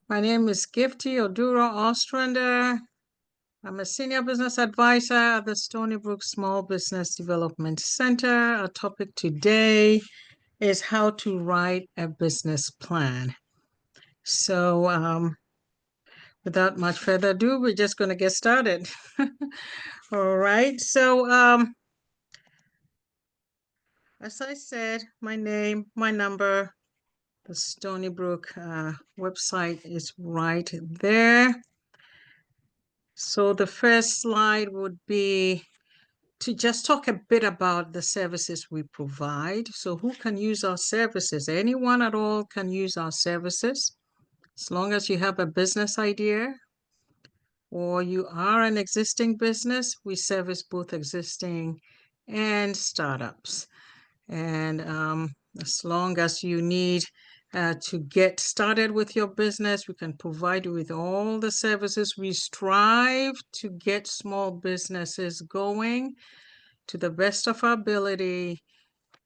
My name is Gifty Ostrander. I'm a senior business advisor at the Stony Brook Small Business Development Center. Our topic today is how to write a business plan. So without much further ado, we're just going to get started. All right. So as I said, my name, my number, the Stony Brook website is right there. So the first slide would be to just talk a bit about the services we provide. So who can use our services? Anyone at all can use our services. As long as you have a business idea or you are an existing business, we service both existing and startups. And as long as you need to get started with your business, we can provide you with all the services. We strive to get small businesses going to the best of our ability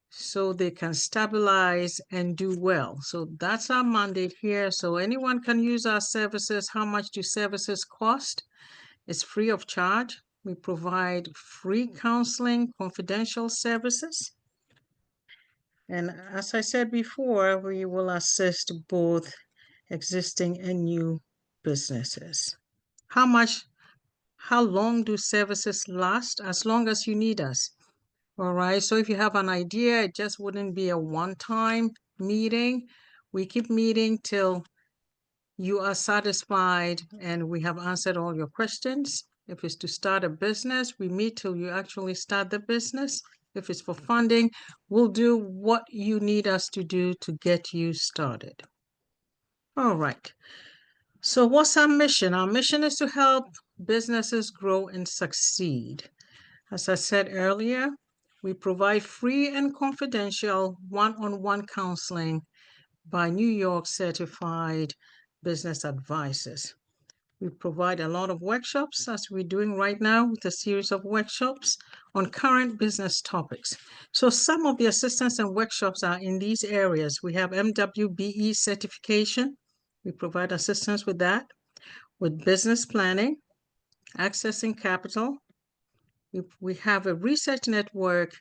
so they can stabilize and do well. So that's our mandate here. So anyone can use our services. How much do services cost? It's free of charge. We provide free counseling, confidential services. And as I said before, we will assist both existing and new businesses. How long do services last? As long as you need us. All right, so if you have an idea, it just wouldn't be a one-time meeting. We keep meeting till you are satisfied and we have answered all your questions. If it's to start a business, we meet till you actually start the business. If it's for funding, we'll do what you need us to do to get you started. All right. So what's our mission? Our mission is to help businesses grow and succeed. As I said earlier, we provide free and confidential one-on-one counseling by New York certified business advisors. We provide a lot of workshops, as we're doing right now with a series of workshops on current business topics. So some of the assistance and workshops are in these areas. We have MWBE certification. We provide assistance with that, with business planning, accessing capital. We have a research network,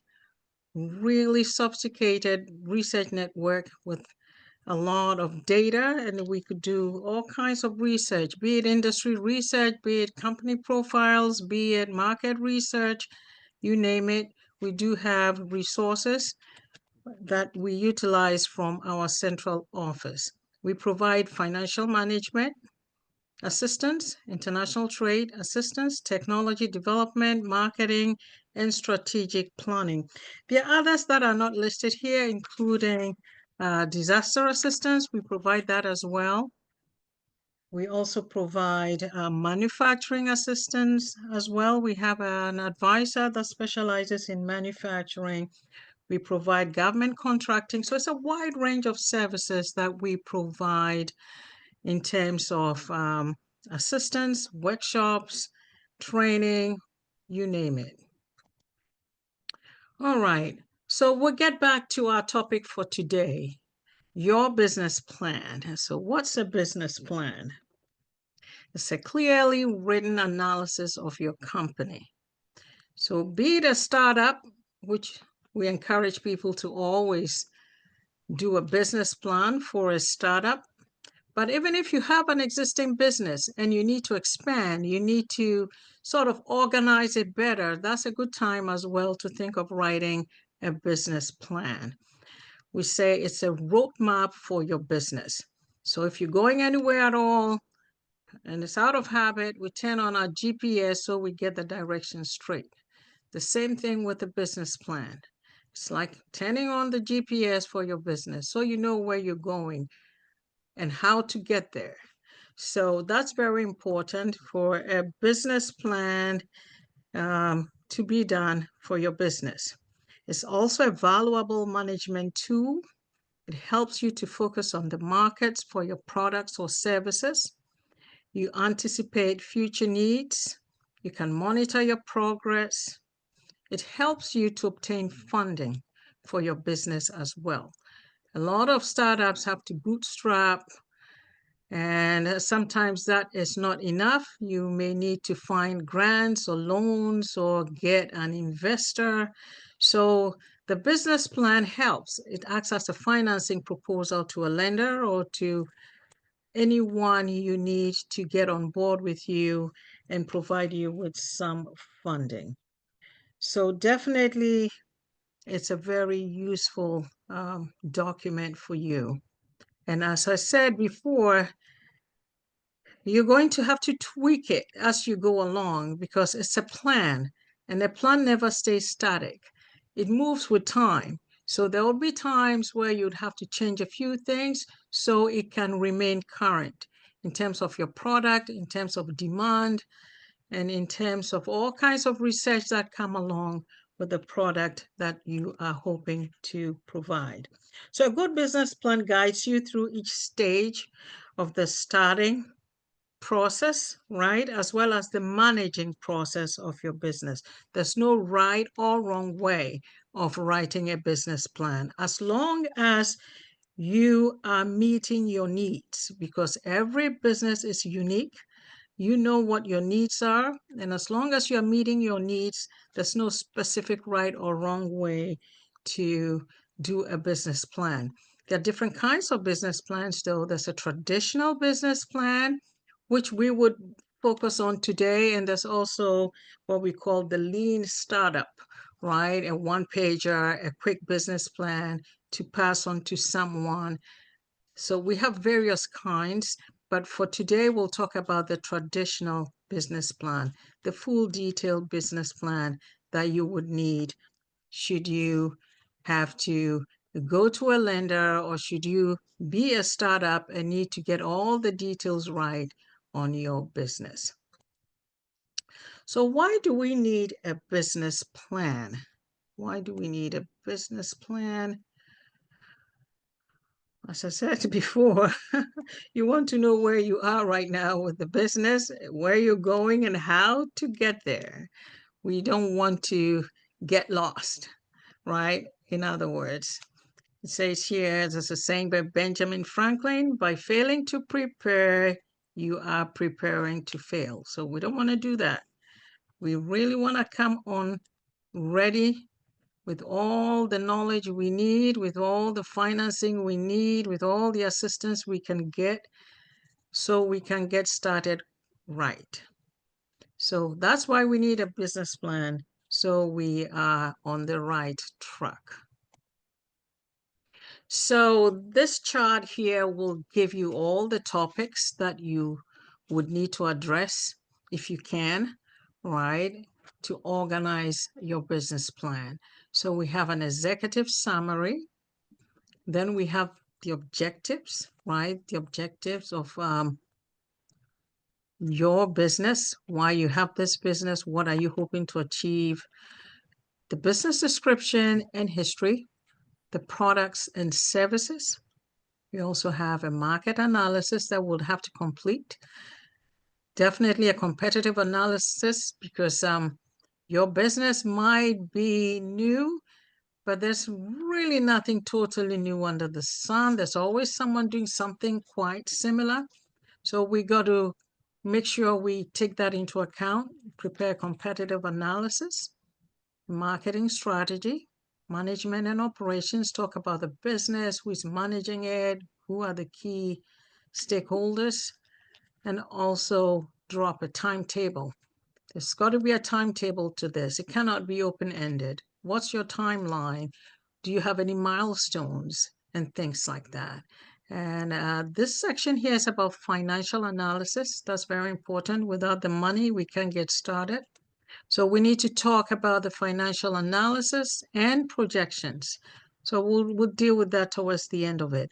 really sophisticated research network with a lot of data, and we could do all kinds of research, be it industry research, be it company profiles, be it market research, you name it. We do have resources that we utilize from our central office. We provide financial management assistance, international trade assistance, technology development, marketing, and strategic planning. There are others that are not listed here, including disaster assistance. We provide that as well. We also provide manufacturing assistance as well. We have an advisor that specializes in manufacturing. We provide government contracting. So it's a wide range of services that we provide in terms of assistance, workshops, training, you name it. All right, so we'll get back to our topic for today, your business plan. So what's a business plan? It's a clearly written analysis of your company. So be it a startup, which we encourage people to always do a business plan for a startup. But even if you have an existing business and you need to expand, you need to sort of organize it better, that's a good time as well to think of writing a business plan. We say it's a roadmap for your business. So if you're going anywhere at all and it's out of habit, we turn on our GPS so we get the direction straight. The same thing with the business plan. It's like turning on the GPS for your business so you know where you're going and how to get there. So that's very important for a business plan to be done for your business. It's also a valuable management tool. It helps you to focus on the markets for your products or services. You anticipate future needs. You can monitor your progress. It helps you to obtain funding for your business as well. A lot of startups have to bootstrap And sometimes that is not enough. You may need to find grants or loans or get an investor. So the business plan helps. It acts as a financing proposal to a lender or to anyone you need to get on board with you and provide you with some funding. So definitely it's a very useful document for you. And as I said before, you're going to have to tweak it as you go along because it's a plan, and a plan never stays static. It moves with time. So there will be times where you'd have to change a few things so it can remain current in terms of your product, in terms of demand, and in terms of all kinds of research that come along with the product that you are hoping to provide. So a good business plan guides you through each stage of the starting process, right? As well as the managing process of your business. There's no right or wrong way of writing a business plan, as long as you are meeting your needs, because every business is unique. You know what your needs are, and as long as you're meeting your needs, there's no specific right or wrong way to do a business plan. There are different kinds of business plans, though. There's a traditional business plan, which we would focus on today, and there's also what we call the lean startup, right? A one-pager, a quick business plan to pass on to someone. So we have various kinds, but for today, we'll talk about the traditional business plan, the full detailed business plan that you would need should you have to go to a lender, or should you be a startup and need to get all the details right on your business. So why do we need a business plan? Why do we need a business plan? As I said before, you want to know where you are right now with the business, where you're going, and how to get there. We don't want to get lost, right? In other words, it says here, there's a saying by Benjamin Franklin, by failing to prepare, you are preparing to fail. So we don't want to do that. We really want to come on ready with all the knowledge we need, with all the financing we need, with all the assistance we can get, so we can get started right. So that's why we need a business plan, so we are on the right track. So this chart here will give you all the topics that you would need to address if you can, right, to organize your business plan. So we have an executive summary. Then we have the objectives, right? The objectives of your business, why you have this business, what are you hoping to achieve, the business description and history, the products and services. We also have a market analysis that we'll have to complete. Definitely a competitive analysis, because your business might be new, but there's really nothing totally new under the sun. There's always someone doing something quite similar. So we got to make sure we take that into account, prepare competitive analysis, marketing strategy, management and operations, talk about the business, who's managing it, who are the key stakeholders, and also draw up a timetable. There's got to be a timetable to this. It cannot be open-ended. What's your timeline? Do you have any milestones and things like that? And this section here is about financial analysis. That's very important. Without the money, we can't get started. So we need to talk about the financial analysis and projections. So we'll deal with that towards the end of it.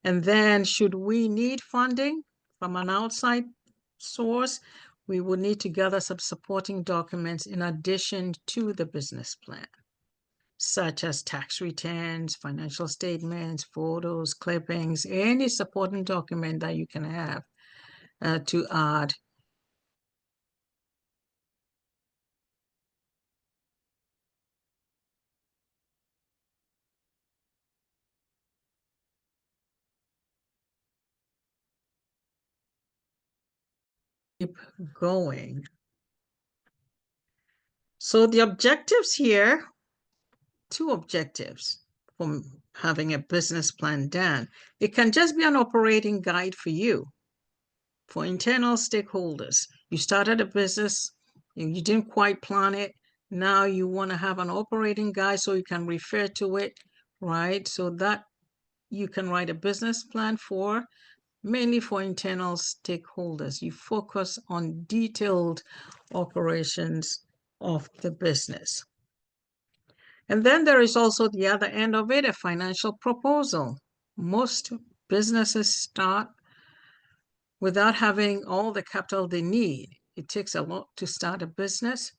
And then should we need funding from an outside source, we will need to gather some supporting documents in addition to the business plan, such as tax returns, financial statements, photos, clippings, any supporting document that you can have to add. keep going. So the objectives here, two objectives from having a business plan done. It can just be an operating guide for you, for internal stakeholders. You started a business, you didn't quite plan it. Now you want to have an operating guide so you can refer to it, right? So that you can write a business plan for, mainly for internal stakeholders. You focus on detailed operations of the business. And then there is also the other end of it, a financial proposal. Most businesses start without having all the capital they need. It takes a lot to start a business.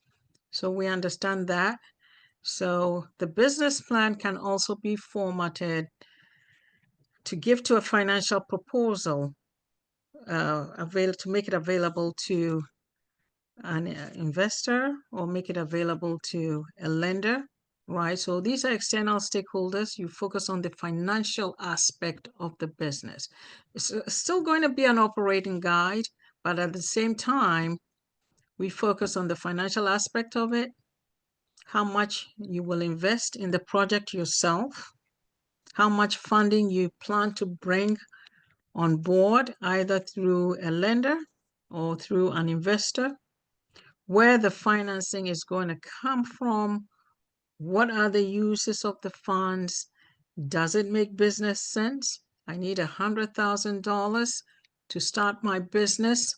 So we understand that. So the business plan can also be formatted to give to a financial proposal, to make it available to an investor or make it available to a lender, right? So these are external stakeholders. You focus on the financial aspect of the business. It's still going to be an operating guide, but at the same time, we focus on the financial aspect of it, how much you will invest in the project yourself, how much funding you plan to bring on board, either through a lender or through an investor, where the financing is going to come from, what are the uses of the funds, does it make business sense? I need $100,000 to start my business.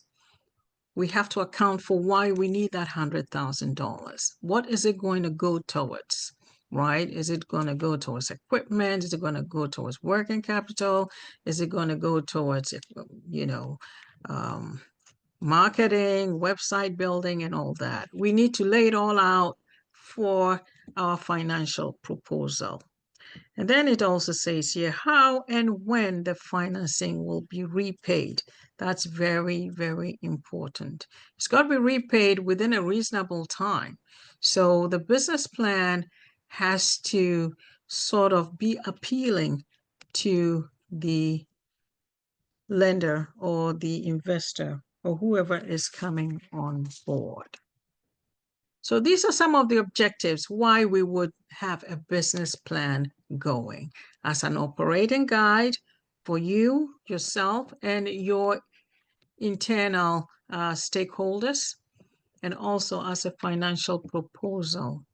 We have to account for why we need that $100,000. What is it going to go towards, right? Is it going to go towards equipment? Is it going to go towards working capital? Is it going to go towards, marketing, website building, and all that? We need to lay it all out for our financial proposal. And then it also says here how and when the financing will be repaid. That's very, very important. It's got to be repaid within a reasonable time. So the business plan has to sort of be appealing to the lender or the investor or whoever is coming on board. So these are some of the objectives why we would have a business plan going as an operating guide for you, yourself, and your internal stakeholders, and also as a financial proposal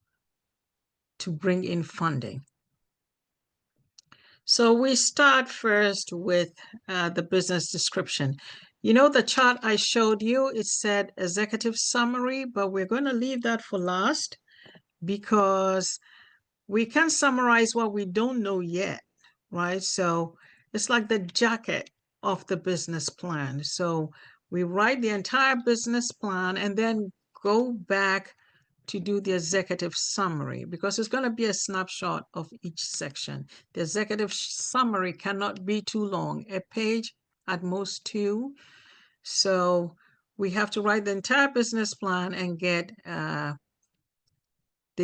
to bring in funding. So we start first with the business description. You know, the chart I showed you, it said executive summary, but we're going to leave that for last because we can summarize what we don't know yet, right? So it's like the jacket of the business plan. So we write the entire business plan and then go back to do the executive summary because it's going to be a snapshot of each section. The executive summary cannot be too long, a page at most 2. So we have to write the entire business plan and get the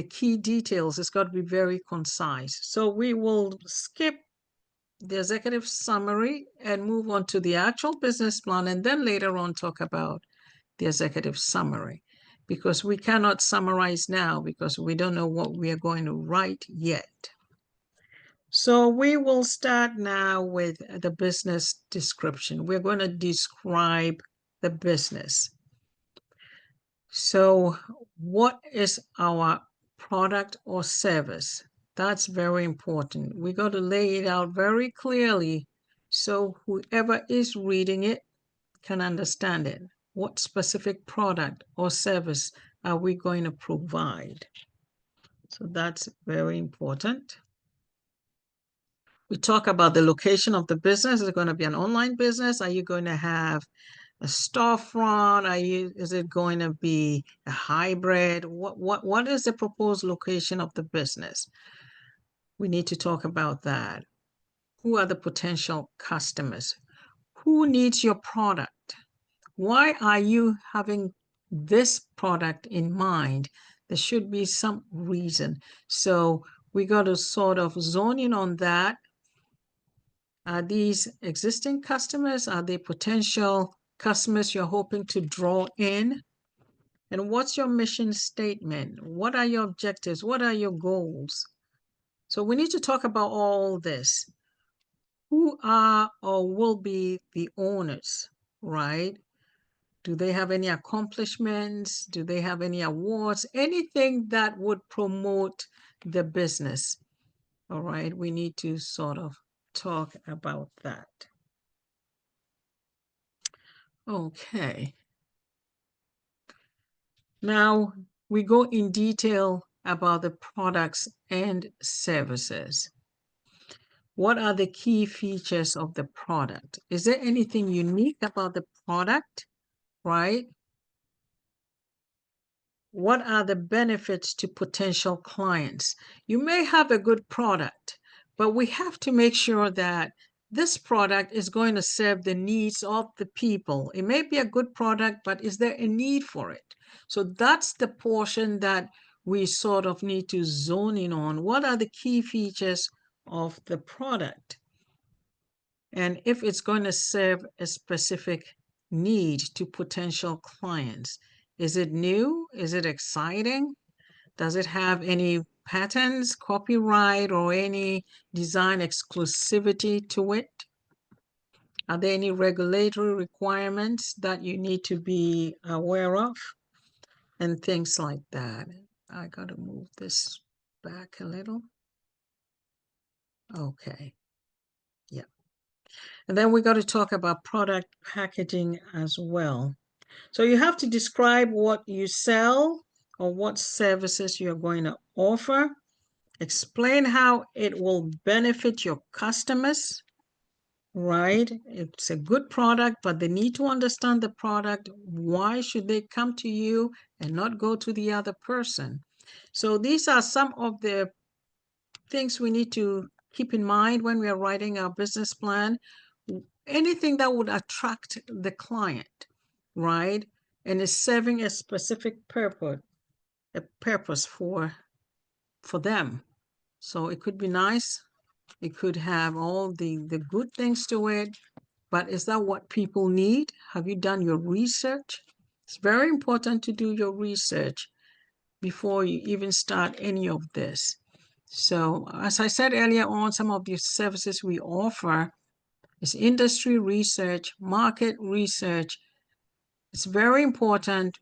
key details. It's got to be very concise. So we will skip the executive summary and move on to the actual business plan, and then later on talk about the executive summary, because we cannot summarize now because we don't know what we are going to write yet. So we will start now with the business description. We're going to describe the business. So what is our product or service? That's very important. We got to lay it out very clearly so whoever is reading it can understand it. What specific product or service are we going to provide? So that's very important. We talk about the location of the business. Is it going to be an online business? Are you going to have a storefront? Is it going to be a hybrid? What is the proposed location of the business? We need to talk about that. Who are the potential customers? Who needs your product? Why are you having this product in mind? There should be some reason. So we got to sort of zone in on that. Are these existing customers? Are they potential customers you're hoping to draw in? And what's your mission statement? What are your objectives? What are your goals? So we need to talk about all this. Who are or will be the owners, right? Do they have any accomplishments? Do they have any awards? Anything that would promote the business? All right, we need to sort of talk about that. Okay. Now we go in detail about the products and services. What are the key features of the product? Is there anything unique about the product, right? What are the benefits to potential clients? You may have a good product, but we have to make sure that this product is going to serve the needs of the people. It may be a good product, but is there a need for it? So that's the portion that we sort of need to zone in on. What are the key features of the product? And if it's going to serve a specific need to potential clients. Is it new? Is it exciting? Does it have any patents, copyright, or any design exclusivity to it? Are there any regulatory requirements that you need to be aware of? And things like that. I got to move this back a little. Okay. Yeah. And then we got to talk about product packaging as well. So you have to describe what you sell or what services you're going to offer. Explain how it will benefit your customers, right? It's a good product, but they need to understand the product. Why should they come to you and not go to the other person? So these are some of the things we need to keep in mind when we are writing our business plan. Anything that would attract the client, right? And is serving a specific purpose for them. So it could be nice. It could have all the good things to it, but is that what people need? Have you done your research? It's very important to do your research before you even start any of this. So as I said earlier on, some of the services we offer is industry research, market research. It's very important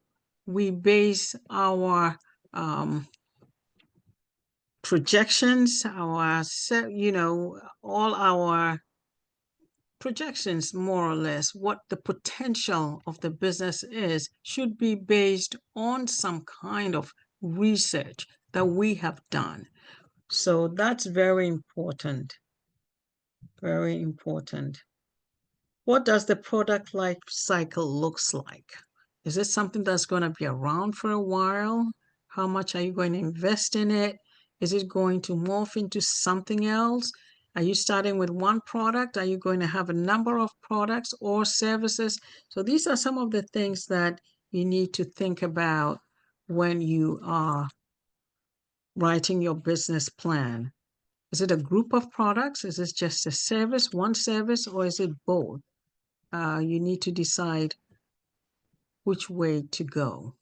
we base our projections, all our projections, more or less, what the potential of the business is, should be based on some kind of research that we have done. So that's very important. Very important. What does the product life cycle looks like? Is it something that's going to be around for a while? How much are you going to invest in it? Is it going to morph into something else? Are you starting with one product? Are you going to have a number of products or services? So these are some of the things that you need to think about when you are writing your business plan. Is it a group of products? Is it just a service, one service, or is it both? You need to decide which way to go.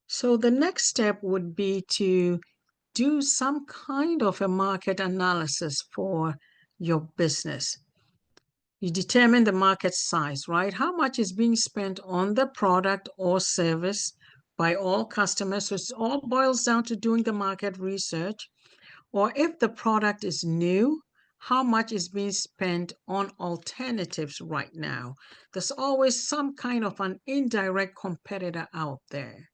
So the next step would be to do some kind of a market analysis for your business. You determine the market size, right? How much is being spent on the product or service by all customers? So it all boils down to doing the market research. Or if the product is new, how much is being spent on alternatives right now? There's always some kind of an indirect competitor out there.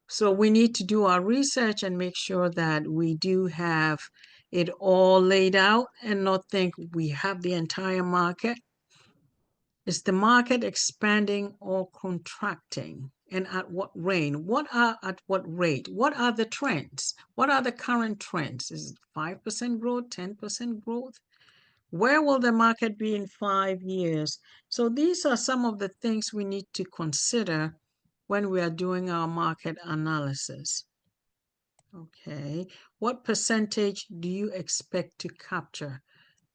So we need to do our research and make sure that we do have it all laid out and not think we have the entire market. Is the market expanding or contracting? And at what rate? What are the trends? What are the current trends? Is it 5% growth, 10% growth? Where will the market be in 5 years? So these are some of the things we need to consider when we are doing our market analysis. Okay, what percentage do you expect to capture?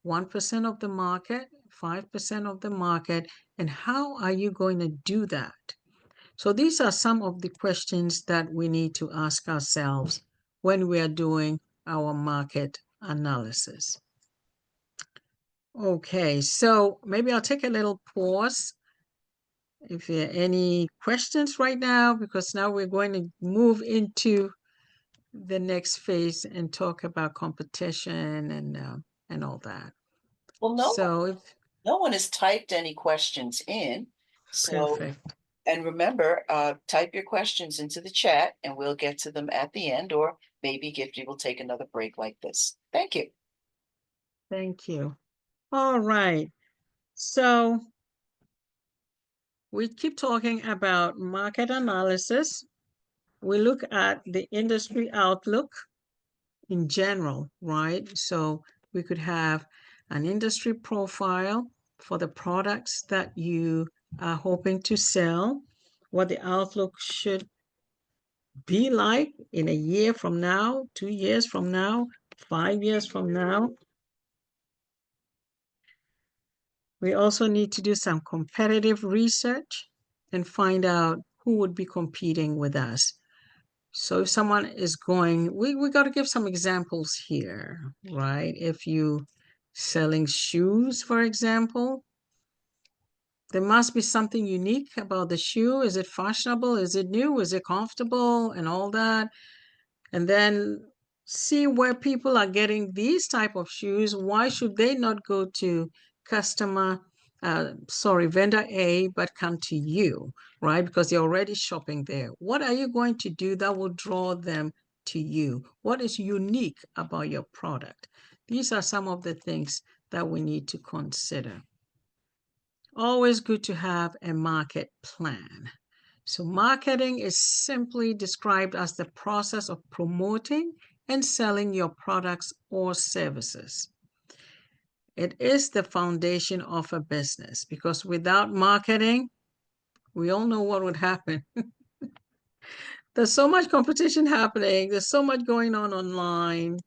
1% of the market, 5% of the market, and how are you going to do that? So these are some of the questions that we need to ask ourselves when we are doing our market analysis. Okay, so maybe I'll take a little pause if there are any questions right now, because now we're going to move into the next phase and talk about competition and all that. Well, no one has typed any questions in. So, Perfect. and remember, type your questions into the chat and we'll get to them at the end, or maybe Gifty will take another break like this. Thank you. Thank you. All right. So we keep talking about market analysis. We look at the industry outlook in general, right? So we could have an industry profile for the products that you are hoping to sell, what the outlook should be like in a year from now, 2 years from now, 5 years from now. We also need to do some competitive research and find out who would be competing with us. So if someone is going, we got to give some examples here, right? If you selling shoes, for example, there must be something unique about the shoe. Is it fashionable? Is it new? Is it comfortable? And all that. And then see where people are getting these type of shoes. Why should they not go to vendor A, but come to you, right? Because they're already shopping there. What are you going to do that will draw them to you? What is unique about your product? These are some of the things that we need to consider. Always good to have a market plan. So marketing is simply described as the process of promoting and selling your products or services. It is the foundation of a business, because without marketing, we all know what would happen. There's so much competition happening. There's so much going on online.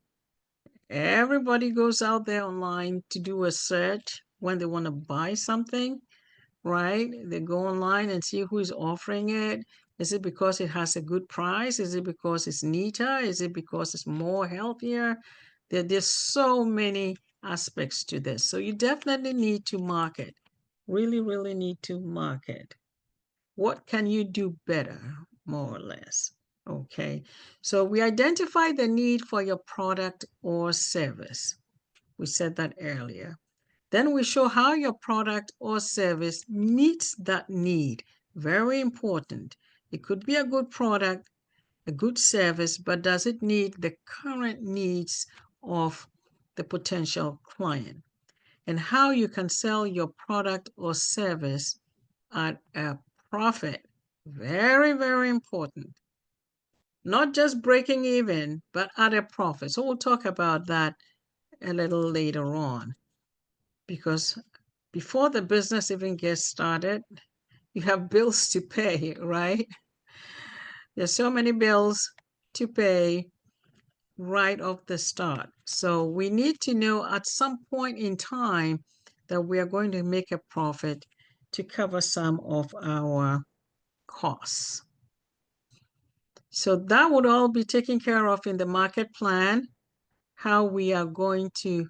Everybody goes out there online to do a search when they want to buy something, right? They go online and see who is offering it. Is it because it has a good price? Is it because it's neater? Is it because it's more healthier? There's so many aspects to this. So you definitely need to market. Really, really need to market. What can you do better, more or less? Okay. So we identify the need for your product or service. We said that earlier. Then we show how your product or service meets that need. Very important. It could be a good product, a good service, but does it meet the current needs of the potential client? And how you can sell your product or service at a profit. Very, very important. Not just breaking even, but at a profit. So we'll talk about that a little later on, because before the business even gets started, you have bills to pay, right? There's so many bills to pay right off the start. So we need to know at some point in time that we are going to make a profit to cover some of our costs. So that would all be taken care of in the market plan, how we are going to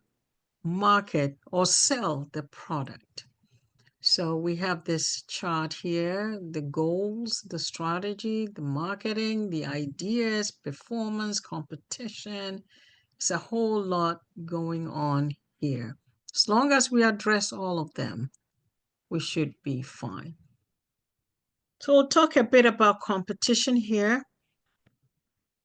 market or sell the product. So we have this chart here, the goals, the strategy, the marketing, the ideas, performance, competition. It's a whole lot going on here. As long as we address all of them, we should be fine. So we'll talk a bit about competition here.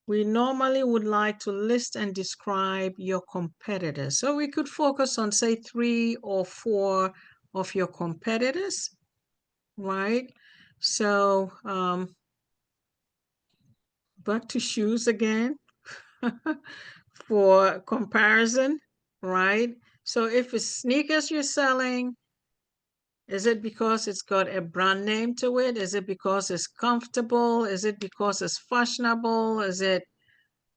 We normally would like to list and describe your competitors. So we could focus on, say, 3 or 4 of your competitors, right? So back to shoes again for comparison, right? So if it's sneakers you're selling, is it because it's got a brand name to it? Is it because it's comfortable? Is it because it's fashionable? Is it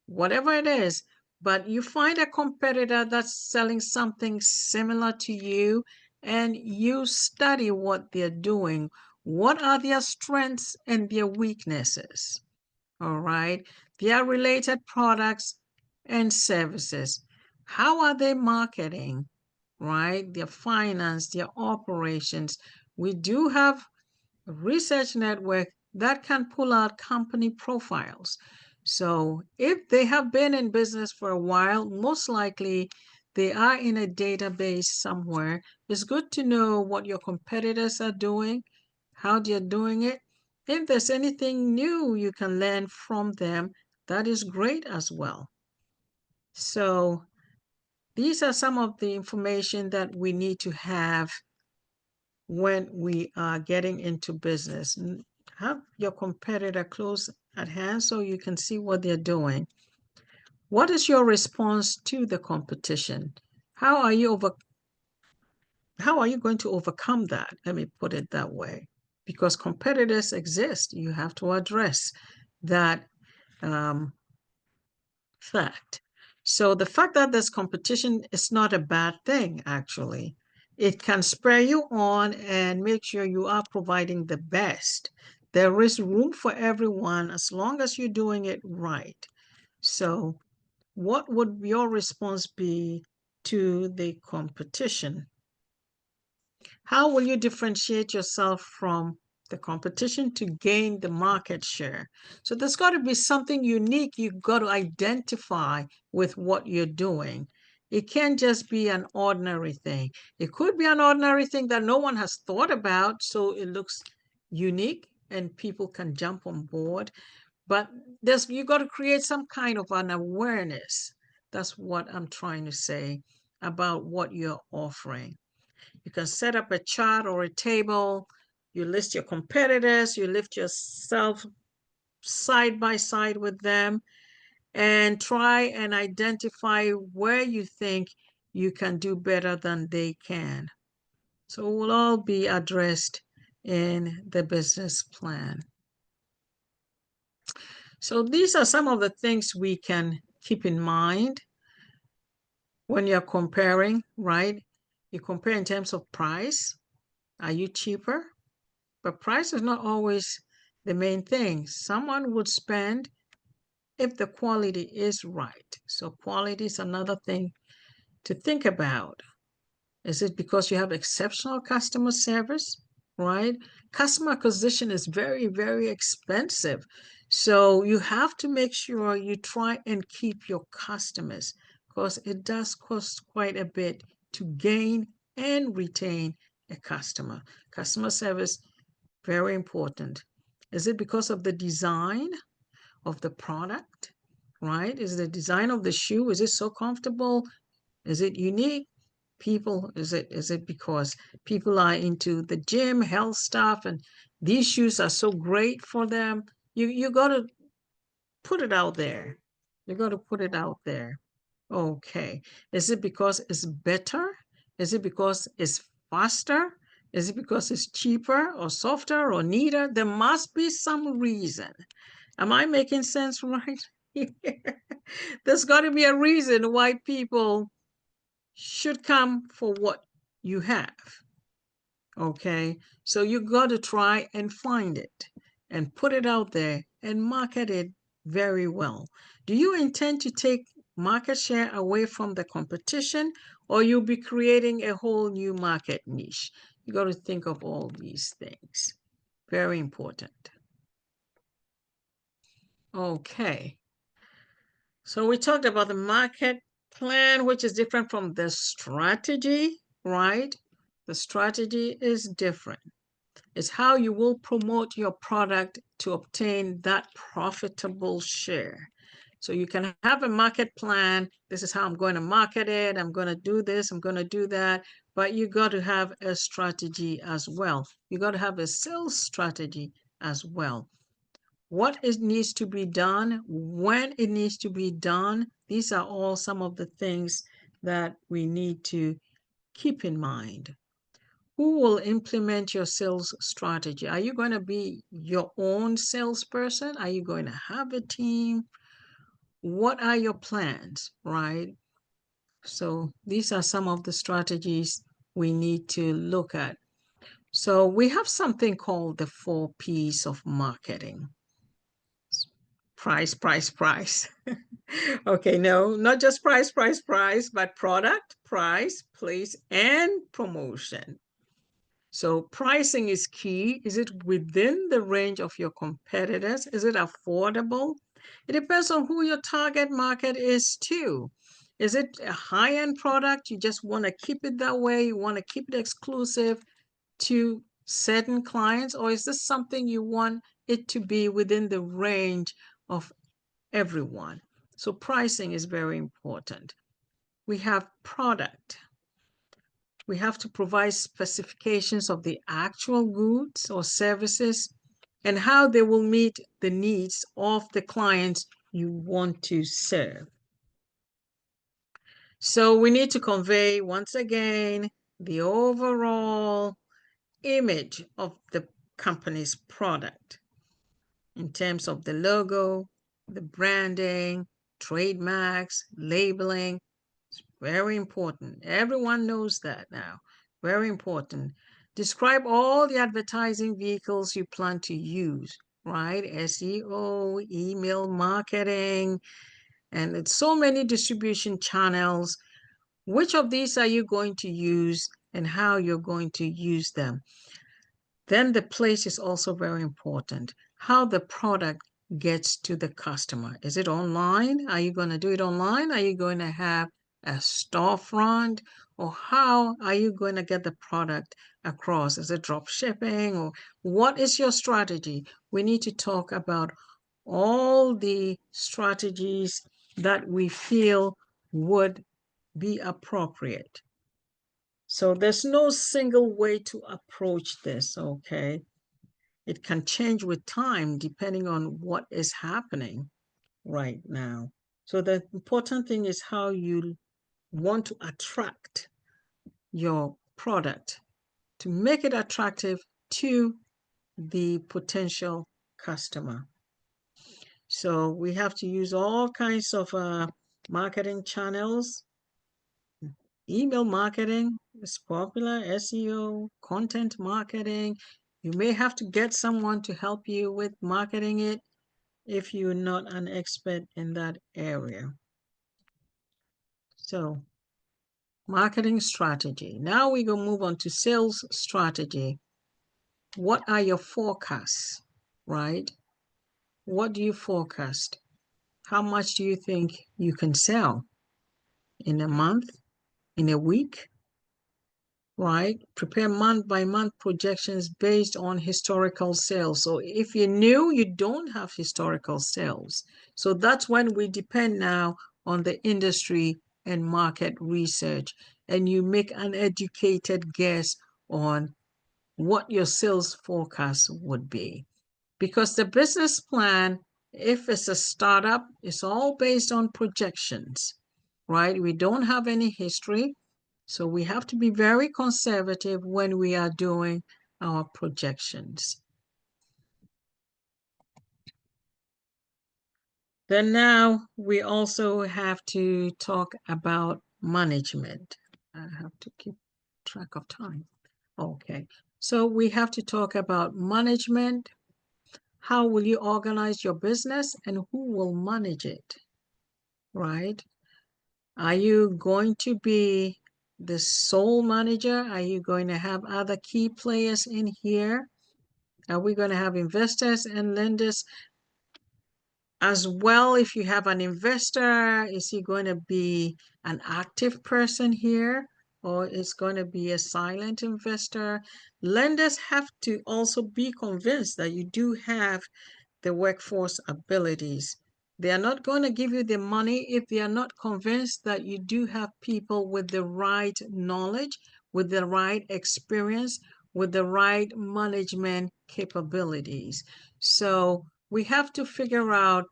whatever it is? but you find a competitor that's selling something similar to you and you study what they're doing. What are their strengths and their weaknesses? All right. Their related products and services. How are they marketing? Right? Their finance, their operations. We do have a research network that can pull out company profiles. So if they have been in business for a while, most likely they are in a database somewhere. It's good to know what your competitors are doing, how they're doing it. If there's anything new you can learn from them, that is great as well. So these are some of the information that we need to have when we are getting into business. Have your competitor close at hand so you can see what they're doing. What is your response to the competition? How are you going to overcome that? Let me put it that way. Because competitors exist, you have to address that fact. So the fact that there's competition is not a bad thing, actually. It can spur you on and make sure you are providing the best. There is room for everyone as long as you're doing it right. So what would your response be to the competition? How will you differentiate yourself from the competition to gain the market share? So there's got to be something unique you've got to identify with what you're doing. It can't just be an ordinary thing. It could be an ordinary thing that no one has thought about, so it looks unique and people can jump on board. But you got to create some kind of an awareness. That's what I'm trying to say about what you're offering. You can set up a chart or a table. You list your competitors, you lift yourself side by side with them, and try and identify where you think you can do better than they can. So it will all be addressed in the business plan. So these are some of the things we can keep in mind when you're comparing, right? You compare in terms of price. Are you cheaper? But price is not always the main thing. Someone would spend if the quality is right. So quality is another thing to think about. Is it because you have exceptional customer service, right? Customer acquisition is very, very expensive. So you have to make sure you try and keep your customers because it does cost quite a bit to gain and retain a customer. Customer service, very important. Is it because of the design of the product, right? Is the design of the shoe, is it so comfortable? Is it unique? Is it because people are into the gym, health stuff, and these shoes are so great for them? You got to put it out there. You got to put it out there. Okay. Is it because it's better? Is it because it's faster? Is it because it's cheaper or softer or neater? There must be some reason. Am I making sense right here? There's got to be a reason why people should come for what you have. Okay. So you got to try and find it and put it out there and market it very well. Do you intend to take market share away from the competition or you'll be creating a whole new market niche? You got to think of all these things. Very important. Okay. So we talked about the market plan, which is different from the strategy, right? The strategy is different. It's how you will promote your product to obtain that profitable share. So you can have a market plan. This is how I'm going to market it. I'm going to do this. I'm going to do that. But you got to have a strategy as well. You got to have a sales strategy as well. What needs to be done, when it needs to be done. These are all some of the things that we need to keep in mind. Who will implement your sales strategy? Are you going to be your own salesperson? Are you going to have a team? what are your plans, right? So these are some of the strategies we need to look at. So we have something called the 4 P's of marketing. Price, price, price. Okay, no, not just price, price, price, but product, price, place, and promotion. So pricing is key. Is it within the range of your competitors? Is it affordable? It depends on who your target market is too. Is it a high-end product? You just want to keep it that way. You want to keep it exclusive to certain clients, or is this something you want it to be within the range of everyone? So pricing is very important. We have product. We have to provide specifications of the actual goods or services and how they will meet the needs of the clients you want to serve. So we need to convey, once again, the overall image of the company's product in terms of the logo, the branding, trademarks, labeling. It's very important. Everyone knows that now. Very important. Describe all the advertising vehicles you plan to use, right? SEO, email marketing, and it's so many distribution channels. Which of these are you going to use and how you're going to use them? Then the place is also very important. How the product gets to the customer. Is it online? Are you going to do it online? Are you going to have a storefront? Or how are you going to get the product across? Is it drop shipping? Or what is your strategy? We need to talk about all the strategies that we feel would be appropriate. So there's no single way to approach this, okay? It can change with time depending on what is happening right now. So the important thing is how you want to attract your product to make it attractive to the potential customer. So we have to use all kinds of marketing channels. Email marketing is popular, SEO, content marketing. You may have to get someone to help you with marketing it if you're not an expert in that area. So, marketing strategy. Now we go move on to sales strategy. What are your forecasts, right? What do you forecast? How much do you think you can sell in a month, in a week? Right? Prepare month by month projections based on historical sales. So if you're new, you don't have historical sales. So that's when we depend now on the industry and market research. And you make an educated guess on what your sales forecast would be. Because the business plan, if it's a startup, it's all based on projections, right? We don't have any history. So we have to be very conservative when we are doing our projections. Then now we also have to talk about management. I have to keep track of time. Okay, so we have to talk about management. How will you organize your business and who will manage it, right? Are you going to be the sole manager? Are you going to have other key players in here? Are we going to have investors and lenders as well? If you have an investor, is he going to be an active person here, or is going to be a silent investor? Lenders have to also be convinced that you do have the workforce abilities. They are not going to give you the money if they are not convinced that you do have people with the right knowledge, with the right experience, with the right management capabilities. So we have to figure out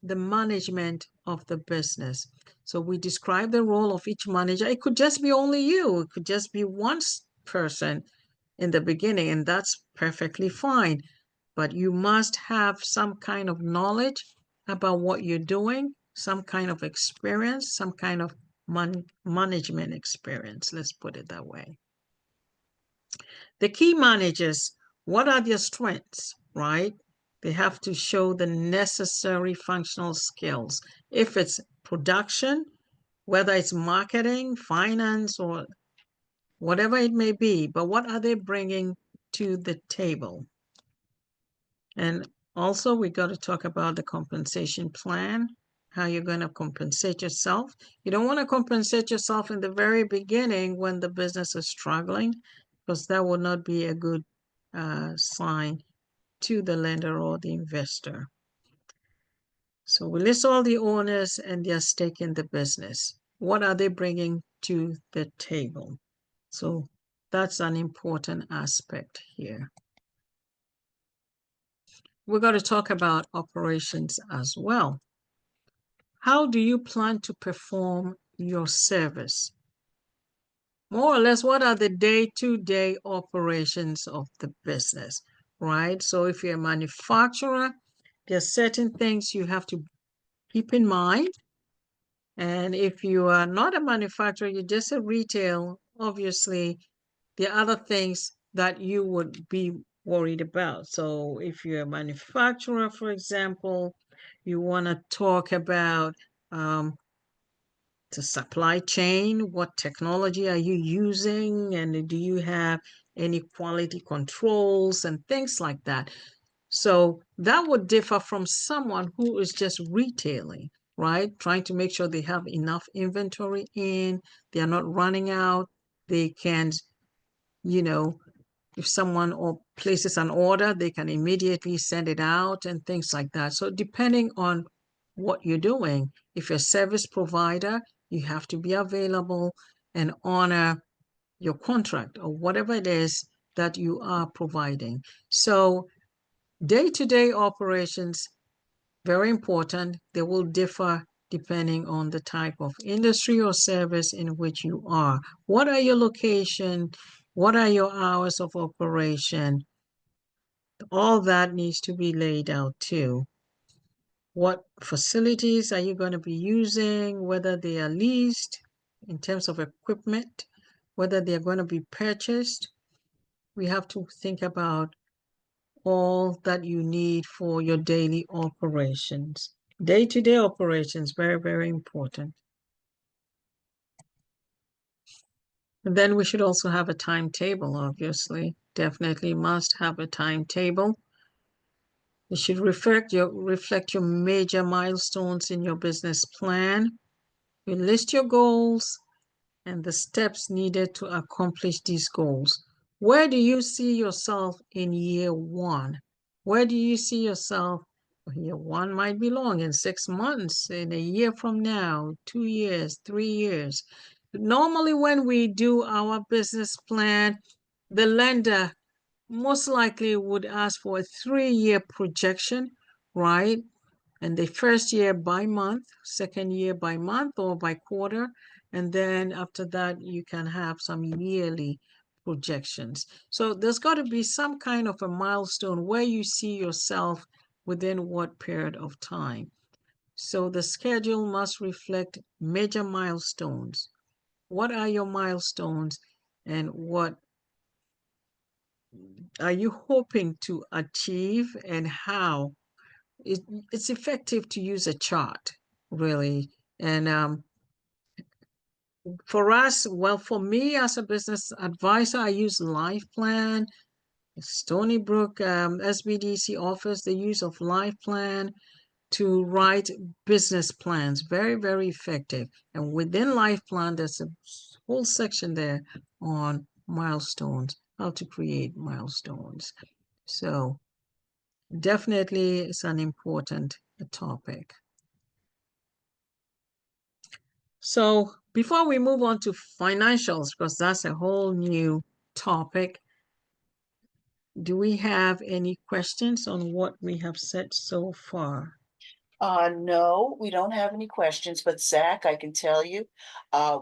the management of the business. So we describe the role of each manager. It could just be only you. It could just be one person in the beginning, and that's perfectly fine. But you must have some kind of knowledge about what you're doing some kind of experience, some kind of management experience. Let's put it that way. The key managers, what are their strengths, right? They have to show the necessary functional skills. If it's production, whether it's marketing, finance, or whatever it may be, but what are they bringing to the table? And also, we got to talk about the compensation plan, how you're going to compensate yourself. You don't want to compensate yourself in the very beginning when the business is struggling, because that would not be a good sign to the lender or the investor. So we list all the owners and their stake in the business. What are they bringing to the table? So that's an important aspect here. We're going to talk about operations as well. How do you plan to perform your service? More or less, what are the day-to-day operations of the business, right? So if you're a manufacturer, there are certain things you have to keep in mind. And if you are not a manufacturer, you're just a retail, obviously, there are other things that you would be worried about. So if you're a manufacturer, for example, you want to talk about the supply chain, what technology are you using, and do you have any quality controls and things like that. So that would differ from someone who is just retailing, right? Trying to make sure they have enough inventory in, they are not running out, they can, you know, if someone or places an order, they can immediately send it out and things like that. So depending on what you're doing, if you're a service provider, you have to be available and honor your contract or whatever it is that you are providing. So day-to-day operations, very important. They will differ depending on the type of industry or service in which you are. What are your location? What are your hours of operation? All that needs to be laid out too. What facilities are you going to be using? Whether they are leased in terms of equipment, whether they are going to be purchased. We have to think about all that you need for your daily operations. Day-to-day operations, very, very important. And then we should also have a timetable, obviously. Definitely must have a timetable. It should reflect your major milestones in your business plan. You list your goals and the steps needed to accomplish these goals. Where do you see yourself in year one? Where do you see yourself? Year one might be long, in 6 months, in a year from now, 2 years, 3 years. Normally, when we do our business plan, the lender most likely would ask for a 3-year projection, right? And the first year by month, second year by month or by quarter. And then after that, you can have some yearly projections. So there's got to be some kind of a milestone where you see yourself within what period of time. So the schedule must reflect major milestones. What are your milestones and what are you hoping to achieve and how? It's effective to use a chart, really. And for us, well, for me as a business advisor, I use Life Plan. Stony Brook SBDC offers the use of Life Plan to write business plans. Very, very effective. And within Life Plan, there's a whole section there on milestones, how to create milestones. So definitely it's an important topic. So before we move on to financials, because that's a whole new topic, do we have any questions on what we have said so far? No, we don't have any questions, but Zach, I can tell you,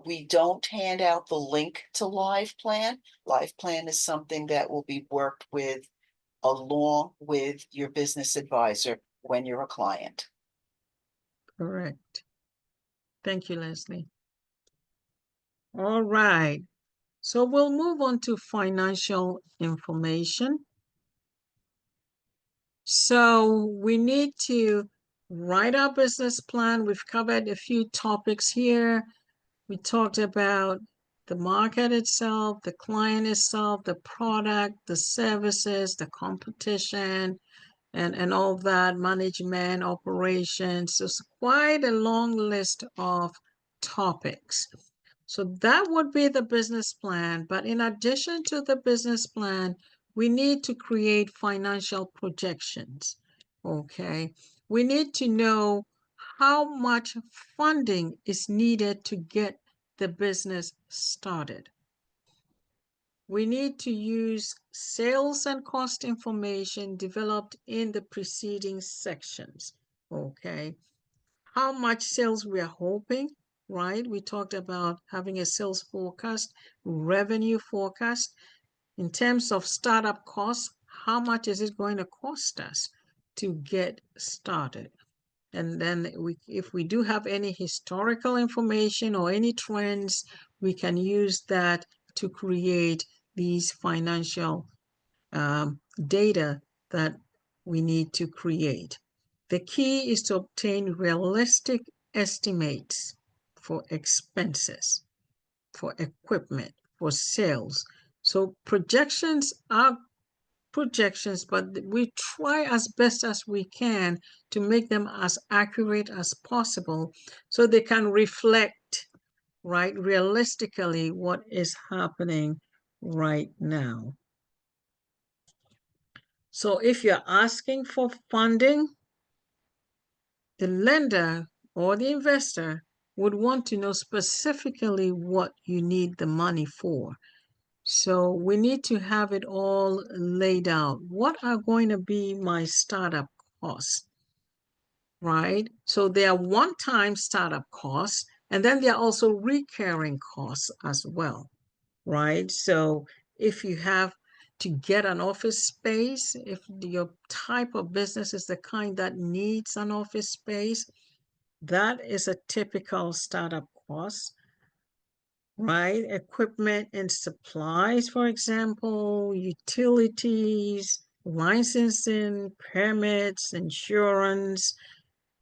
we don't hand out the link to Live Plan. Live Plan is something that will be worked with along with your business advisor when you're a client. Correct. Thank you, Leslie. All right. So we'll move on to financial information. So we need to write our business plan. We've covered a few topics here. We talked about the market itself, the client itself, the product, the services, the competition, and all that, management, operations. So it's quite a long list of topics. So that would be the business plan. But in addition to the business plan, we need to create financial projections. Okay. We need to know how much funding is needed to get the business started. We need to use sales and cost information developed in the preceding sections. Okay. How much sales we are hoping, right? We talked about having a sales forecast, revenue forecast. In terms of startup costs, how much is it going to cost us to get started? And then if we do have any historical information or any trends, we can use that to create these financial data that we need to create. The key is to obtain realistic estimates for expenses, for equipment, for sales. So projections are projections, but we try as best as we can to make them as accurate as possible so they can reflect, right, realistically what is happening right now. So if you're asking for funding, the lender or the investor would want to know specifically what you need the money for. So we need to have it all laid out. What are going to be my startup costs, right? So there are one-time startup costs, and then there are also recurring costs as well, right? So if you have to get an office space, if your type of business is the kind that needs an office space, that is a typical startup cost, right? Equipment and supplies, for example, utilities, licensing, permits, insurance.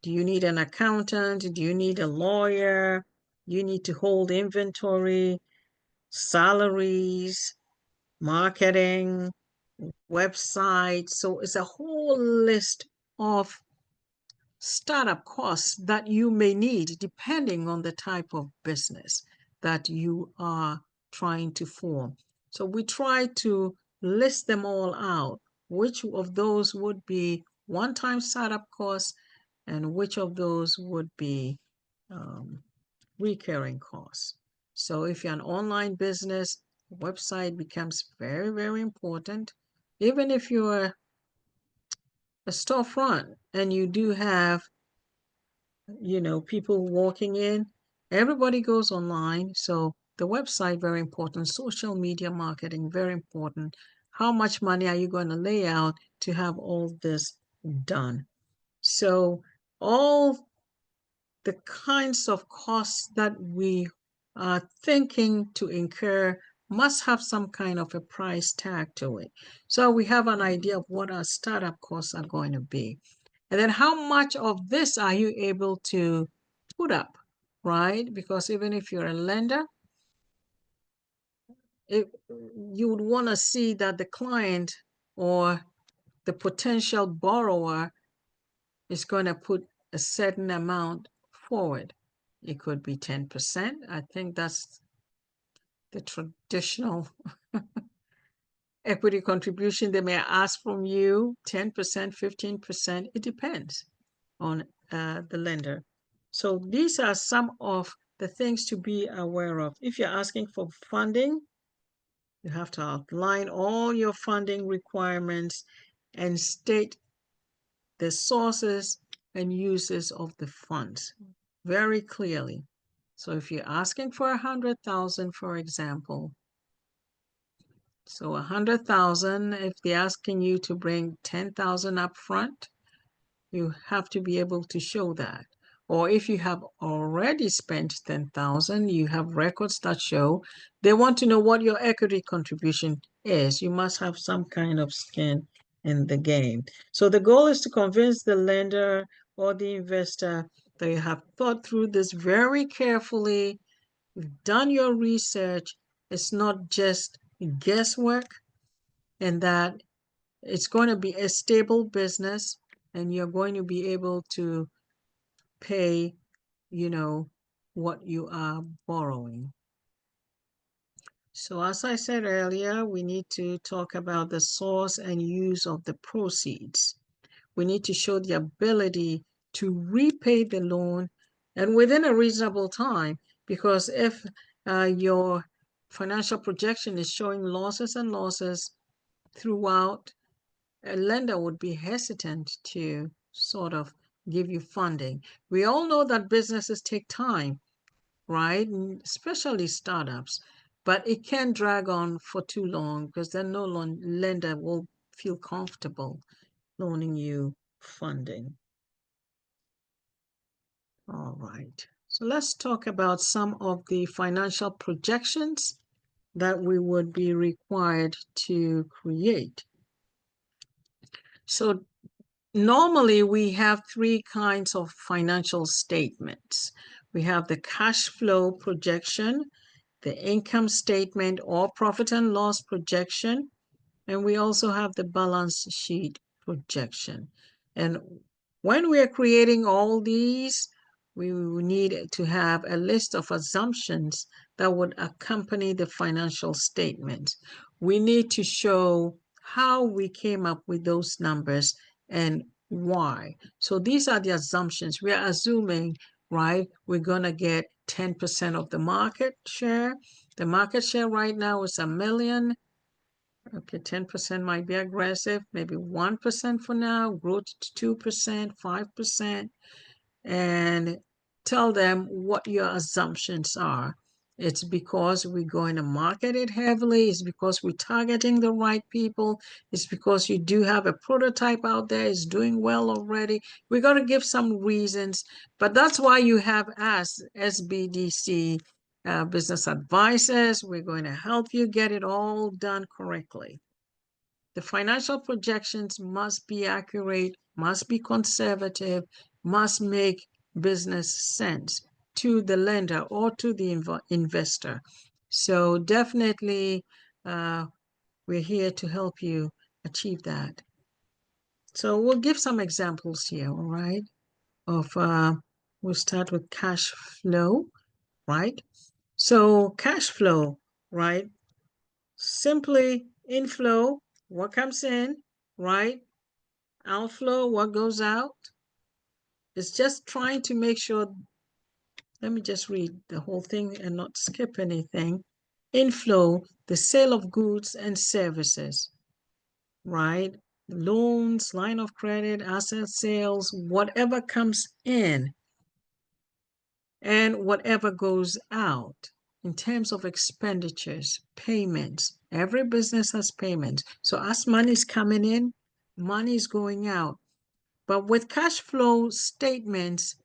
Do you need an accountant? Do you need a lawyer? You need to hold inventory, salaries, marketing, website. So it's a whole list of startup costs that you may need depending on the type of business that you are trying to form. So we try to list them all out. Which of those would be one-time startup costs and which of those would be recurring costs. So if you're an online business, website becomes very, very important. Even if you're a storefront and you do have, people walking in, everybody goes online. So the website, very important. Social media marketing, very important. How much money are you going to lay out to have all this done? So all the kinds of costs that we are thinking to incur must have some kind of a price tag to it. So we have an idea of what our startup costs are going to be. And then how much of this are you able to put up, right? Because even if you're a lender, you would want to see that the client or the potential borrower is going to put a certain amount forward. It could be 10%. I think that's the traditional equity contribution they may ask from you, 10%, 15%. It depends on the lender. So these are some of the things to be aware of. If you're asking for funding, you have to outline all your funding requirements and state the sources and uses of the funds very clearly. So if you're asking for 100,000, for example, so 100,000, if they're asking you to bring 10,000 up front, you have to be able to show that. or if you have already spent 10,000, you have records that show, they want to know what your equity contribution is. You must have some kind of skin in the game. So the goal is to convince the lender or the investor that you have thought through this very carefully, you've done your research, it's not just guesswork, and that it's going to be a stable business and you're going to be able to pay, what you are borrowing. So as I said earlier, we need to talk about the source and use of the proceeds. We need to show the ability to repay the loan and within a reasonable time, because if your financial projection is showing losses and losses throughout, a lender would be hesitant to sort of give you funding. We all know that businesses take time, right? Especially startups, but it can drag on for too long because then no lender will feel comfortable loaning you funding. All right. So let's talk about some of the financial projections that we would be required to create. So normally we have three kinds of financial statements. We have the cash flow projection, the income statement or profit and loss projection, and we also have the balance sheet projection. And when we are creating all these, we need to have a list of assumptions that would accompany the financial statement. We need to show how we came up with those numbers and why. So these are the assumptions. We are assuming, right, we're going to get 10% of the market share. The market share right now is 1 million. Okay, 10% might be aggressive, maybe 1% for now, grow to 2%, 5%, and tell them what your assumptions are. It's because we're going to market it heavily. It's because we're targeting the right people. It's because you do have a prototype out there. It's doing well already. We got to give some reasons, but that's why you have us, SBDC business advisors. We're going to help you get it all done correctly. The financial projections must be accurate, must be conservative, must make business sense to the lender or to the investor. So definitely, we're here to help you achieve that. So we'll give some examples here, all right, of, we'll start with cash flow, right? So cash flow, right? Simply inflow, what comes in, right? Outflow, what goes out. It's just trying to make sure, let me just read the whole thing and not skip anything. Inflow, the sale of goods and services, right? Loans, line of credit, asset sales, whatever comes in and whatever goes out in terms of expenditures, payments. Every business has payments. So as money is coming in, money is going out. But with cash flow statements,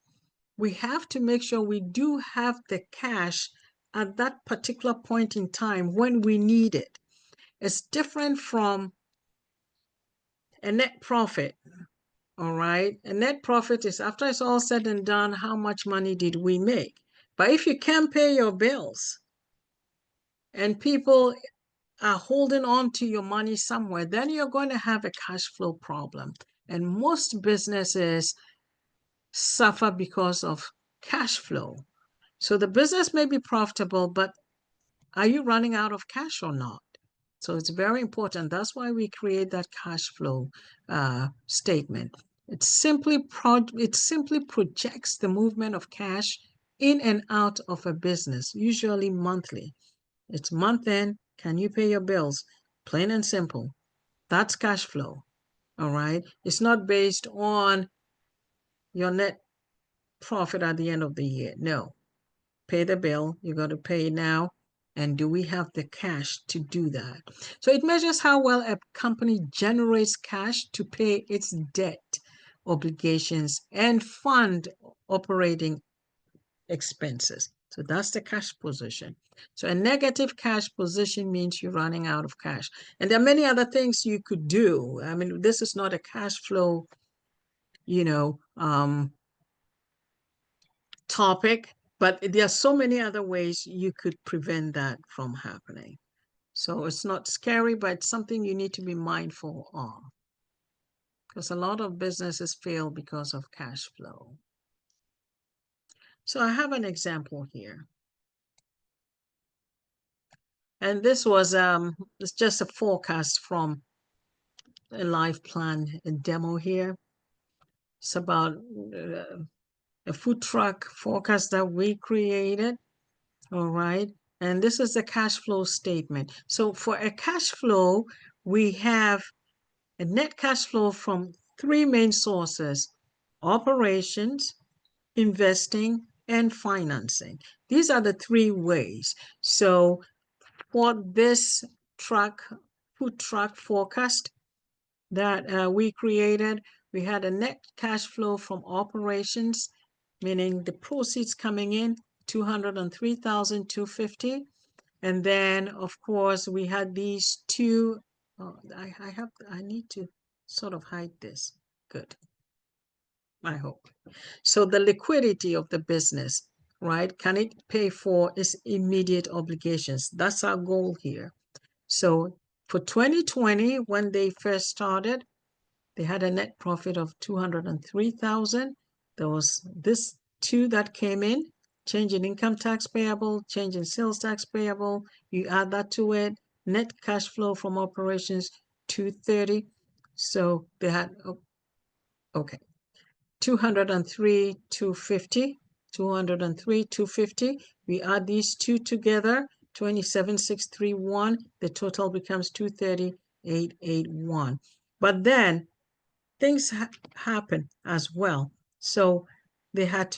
we have to make sure we do have the cash at that particular point in time when we need it. It's different from a net profit, all right? A net profit is after it's all said and done, how much money did we make? But if you can't pay your bills and people are holding on to your money somewhere, then you're going to have a cash flow problem. And most businesses suffer because of cash flow. So the business may be profitable, but are you running out of cash or not? So it's very important. That's why we create that cash flow statement. It simply projects the movement of cash in and out of a business, usually monthly. It's month end. Can you pay your bills? Plain and simple. That's cash flow. All right. It's not based on your net profit at the end of the year. No. Pay the bill. You got to pay now. And do we have the cash to do that? So it measures how well a company generates cash to pay its debt obligations and fund operating expenses. So that's the cash position. So a negative cash position means you're running out of cash. And there are many other things you could do. I mean, this is not a cash flow, topic, but there are so many other ways you could prevent that from happening. So it's not scary, but it's something you need to be mindful of, because a lot of businesses fail because of cash flow. So I have an example here. And this was it's just a forecast from a life plan demo here. It's about a food truck forecast that we created. All right. And this is the cash flow statement. So for a cash flow, we have a net cash flow from three main sources: operations, investing, and financing. These are the three ways. So for this food truck forecast that we created, we had a net cash flow from operations, meaning the proceeds coming in, $203,250. And then, of course, we had these two. I need to sort of hide this. Good. I hope. So the liquidity of the business, right? Can it pay for its immediate obligations? That's our goal here. So for 2020, when they first started, they had a net profit of 203,000. There was this two that came in: change in income tax payable, change in sales tax payable. You add that to it, net cash flow from operations 230. So they had, okay, 203, 250, 203, 250. We add these two together, 27,631. The total becomes 230,881. But then things happen as well. So they had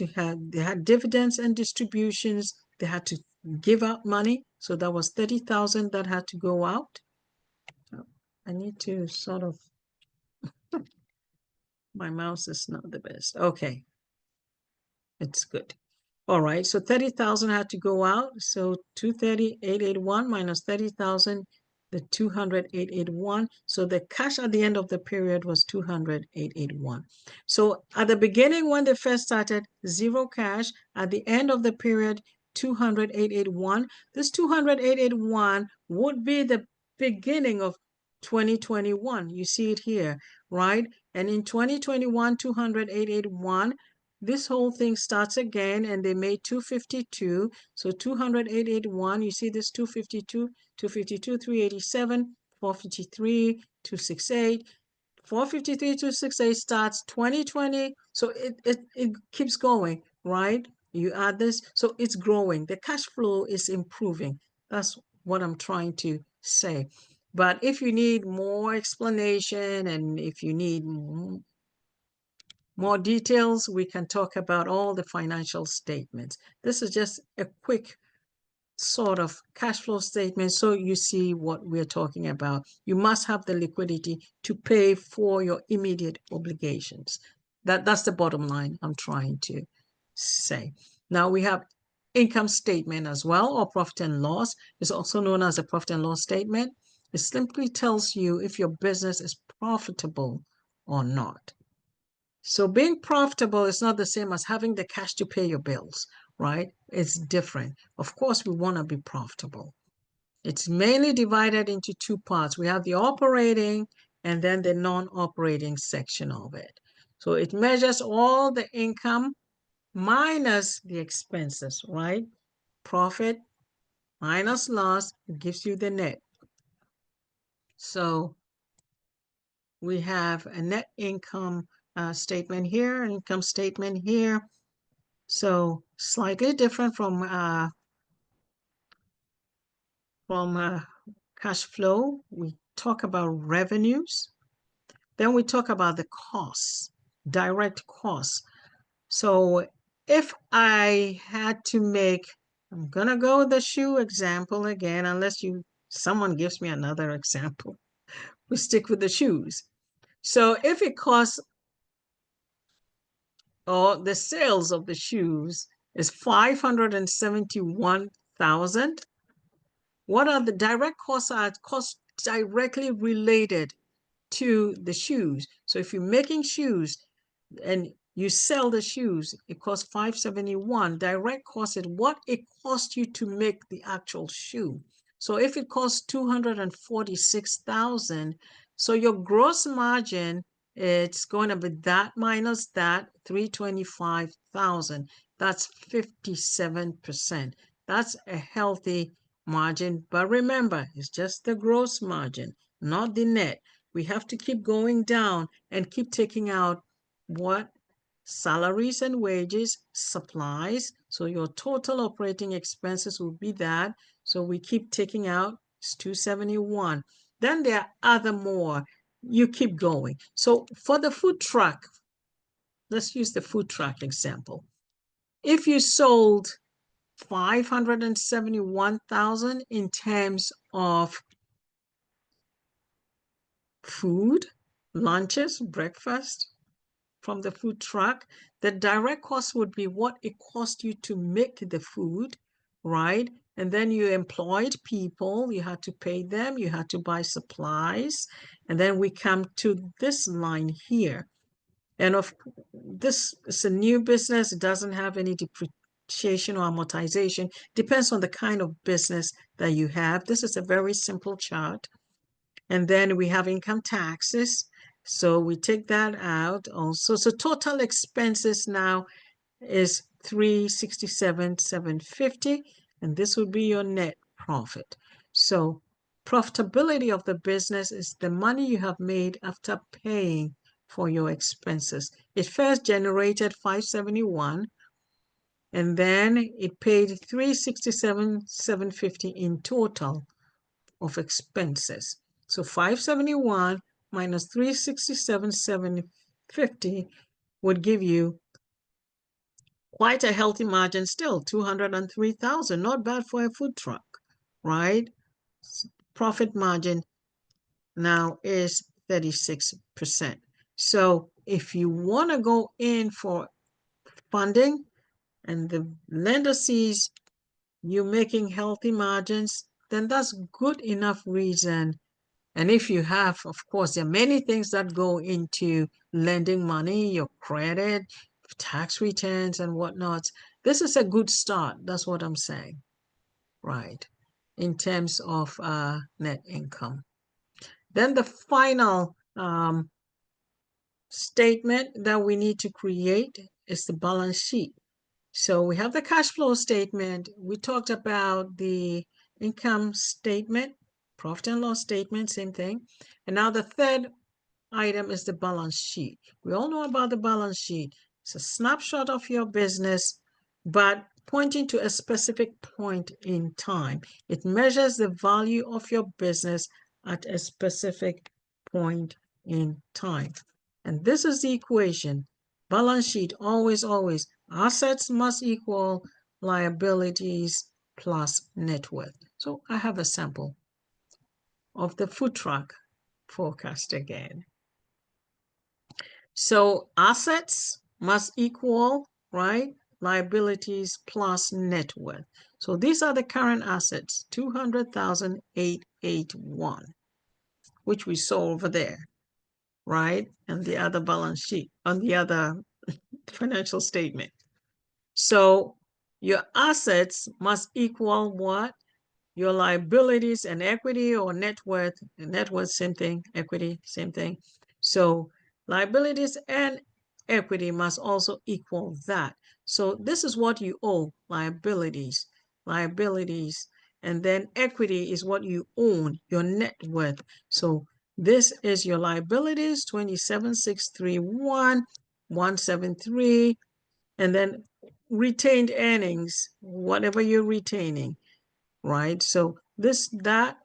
dividends and distributions. They had to give out money. So that was 30,000 that had to go out. I need to sort of, my mouse is not the best. Okay. It's good. All right. So 30,000 had to go out. So 230,881 minus 30,000, the 200,881. So the cash at the end of the period was 200,881. So at the beginning, when they first started, zero cash. At the end of the period, 200,881. This 200,881 would be the beginning of 2021. You see it here, right? And in 2021, 200,881. This whole thing starts again, and they made 252. So 200,881, you see this 252, 252, 387, 453, 268. 453, 268 starts 2020. So it keeps going, right? You add this, so it's growing. The cash flow is improving. That's what I'm trying to say. But if you need more explanation, and if you need more details, we can talk about all the financial statements. This is just a quick sort of cash flow statement, so you see what we're talking about. You must have the liquidity to pay for your immediate obligations. That's the bottom line I'm trying to say. Now we have income statement as well, or profit and loss. It's also known as a profit and loss statement. It simply tells you if your business is profitable or not. So being profitable is not the same as having the cash to pay your bills, right? It's different. Of course, we want to be profitable. It's mainly divided into two parts. We have the operating and then the non-operating section of it. So it measures all the income minus the expenses, right? Profit minus loss gives you the net. So we have a net income statement here, income statement here. So slightly different from cash flow. We talk about revenues. Then we talk about the costs, direct costs. So if I had to make, I'm gonna go with the shoe example again, unless someone gives me another example. We stick with the shoes. So if it costs, or the sales of the shoes is 571,000. What are the direct costs? Are costs directly related to the shoes. So if you're making shoes and you sell the shoes, it costs 571. Direct cost is what it costs you to make the actual shoe. So if it costs 246,000, so your gross margin, it's going to be that minus that 325,000. That's 57%. That's a healthy margin, but remember, it's just the gross margin, not the net. We have to keep going down and keep taking out what? Salaries and wages, supplies. So your total operating expenses will be that. So we keep taking out, it's 271. Then there are other more. You keep going. So for the food truck, let's use the food truck example. If you sold 571,000 in terms of food, lunches, breakfast from the food truck, the direct cost would be what it cost you to make the food, right? And then you employed people, you had to pay them, you had to buy supplies. And then we come to this line here. And of this is a new business, it doesn't have any depreciation or amortization. Depends on the kind of business that you have. This is a very simple chart. And then we have income taxes. So we take that out also. So total expenses now is 367,750, and this would be your net profit. So profitability of the business is the money you have made after paying for your expenses. It first generated 571, and then it paid 367,750 in total of expenses. So 571 minus 367,750 would give you quite a healthy margin still, 203,000. Not bad for a food truck, right? Profit margin now is 36%. So if you want to go in for funding and the lender sees you making healthy margins, then that's good enough reason. And if you have, of course, there are many things that go into lending money, your credit, tax returns and whatnot. This is a good start. That's what I'm saying, right? In terms of net income. Then the final statement that we need to create is the balance sheet. So we have the cash flow statement. We talked about the income statement, profit and loss statement, same thing. And now the third item is the balance sheet. We all know about the balance sheet. It's a snapshot of your business, but pointing to a specific point in time. It measures the value of your business at a specific point in time. And this is the equation. Balance sheet, always, always. Assets must equal liabilities plus net worth. So I have a sample of the food truck forecast again. So assets must equal, right, liabilities plus net worth. So these are the current assets, 200,881, which we saw over there, right? And the other balance sheet, on the other financial statement. So your assets must equal what? Your liabilities and equity, or net worth. Net worth, same thing. Equity, same thing. So liabilities and equity must also equal that. So this is what you owe, liabilities, and then equity is what you own, your net worth. So this is your liabilities, 27,631, 173, and then retained earnings, whatever you're retaining, right? So this, that,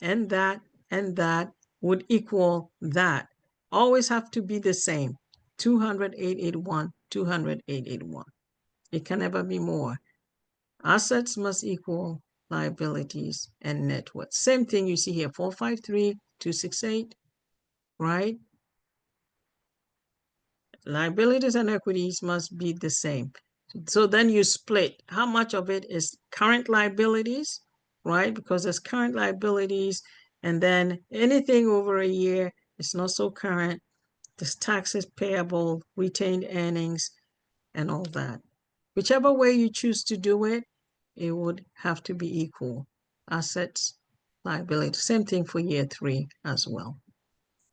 and that, and that would equal that. Always have to be the same. 200,881, 200,881. It can never be more. Assets must equal liabilities and net worth. Same thing you see here, 453,268, right? Liabilities and equities must be the same. So then you split how much of it is current liabilities, right? Because there's current liabilities, and then anything over a year is not so current. There's taxes payable, retained earnings, and all that. Whichever way you choose to do it, it would have to be equal. Assets, liability. Same thing for year 3 as well.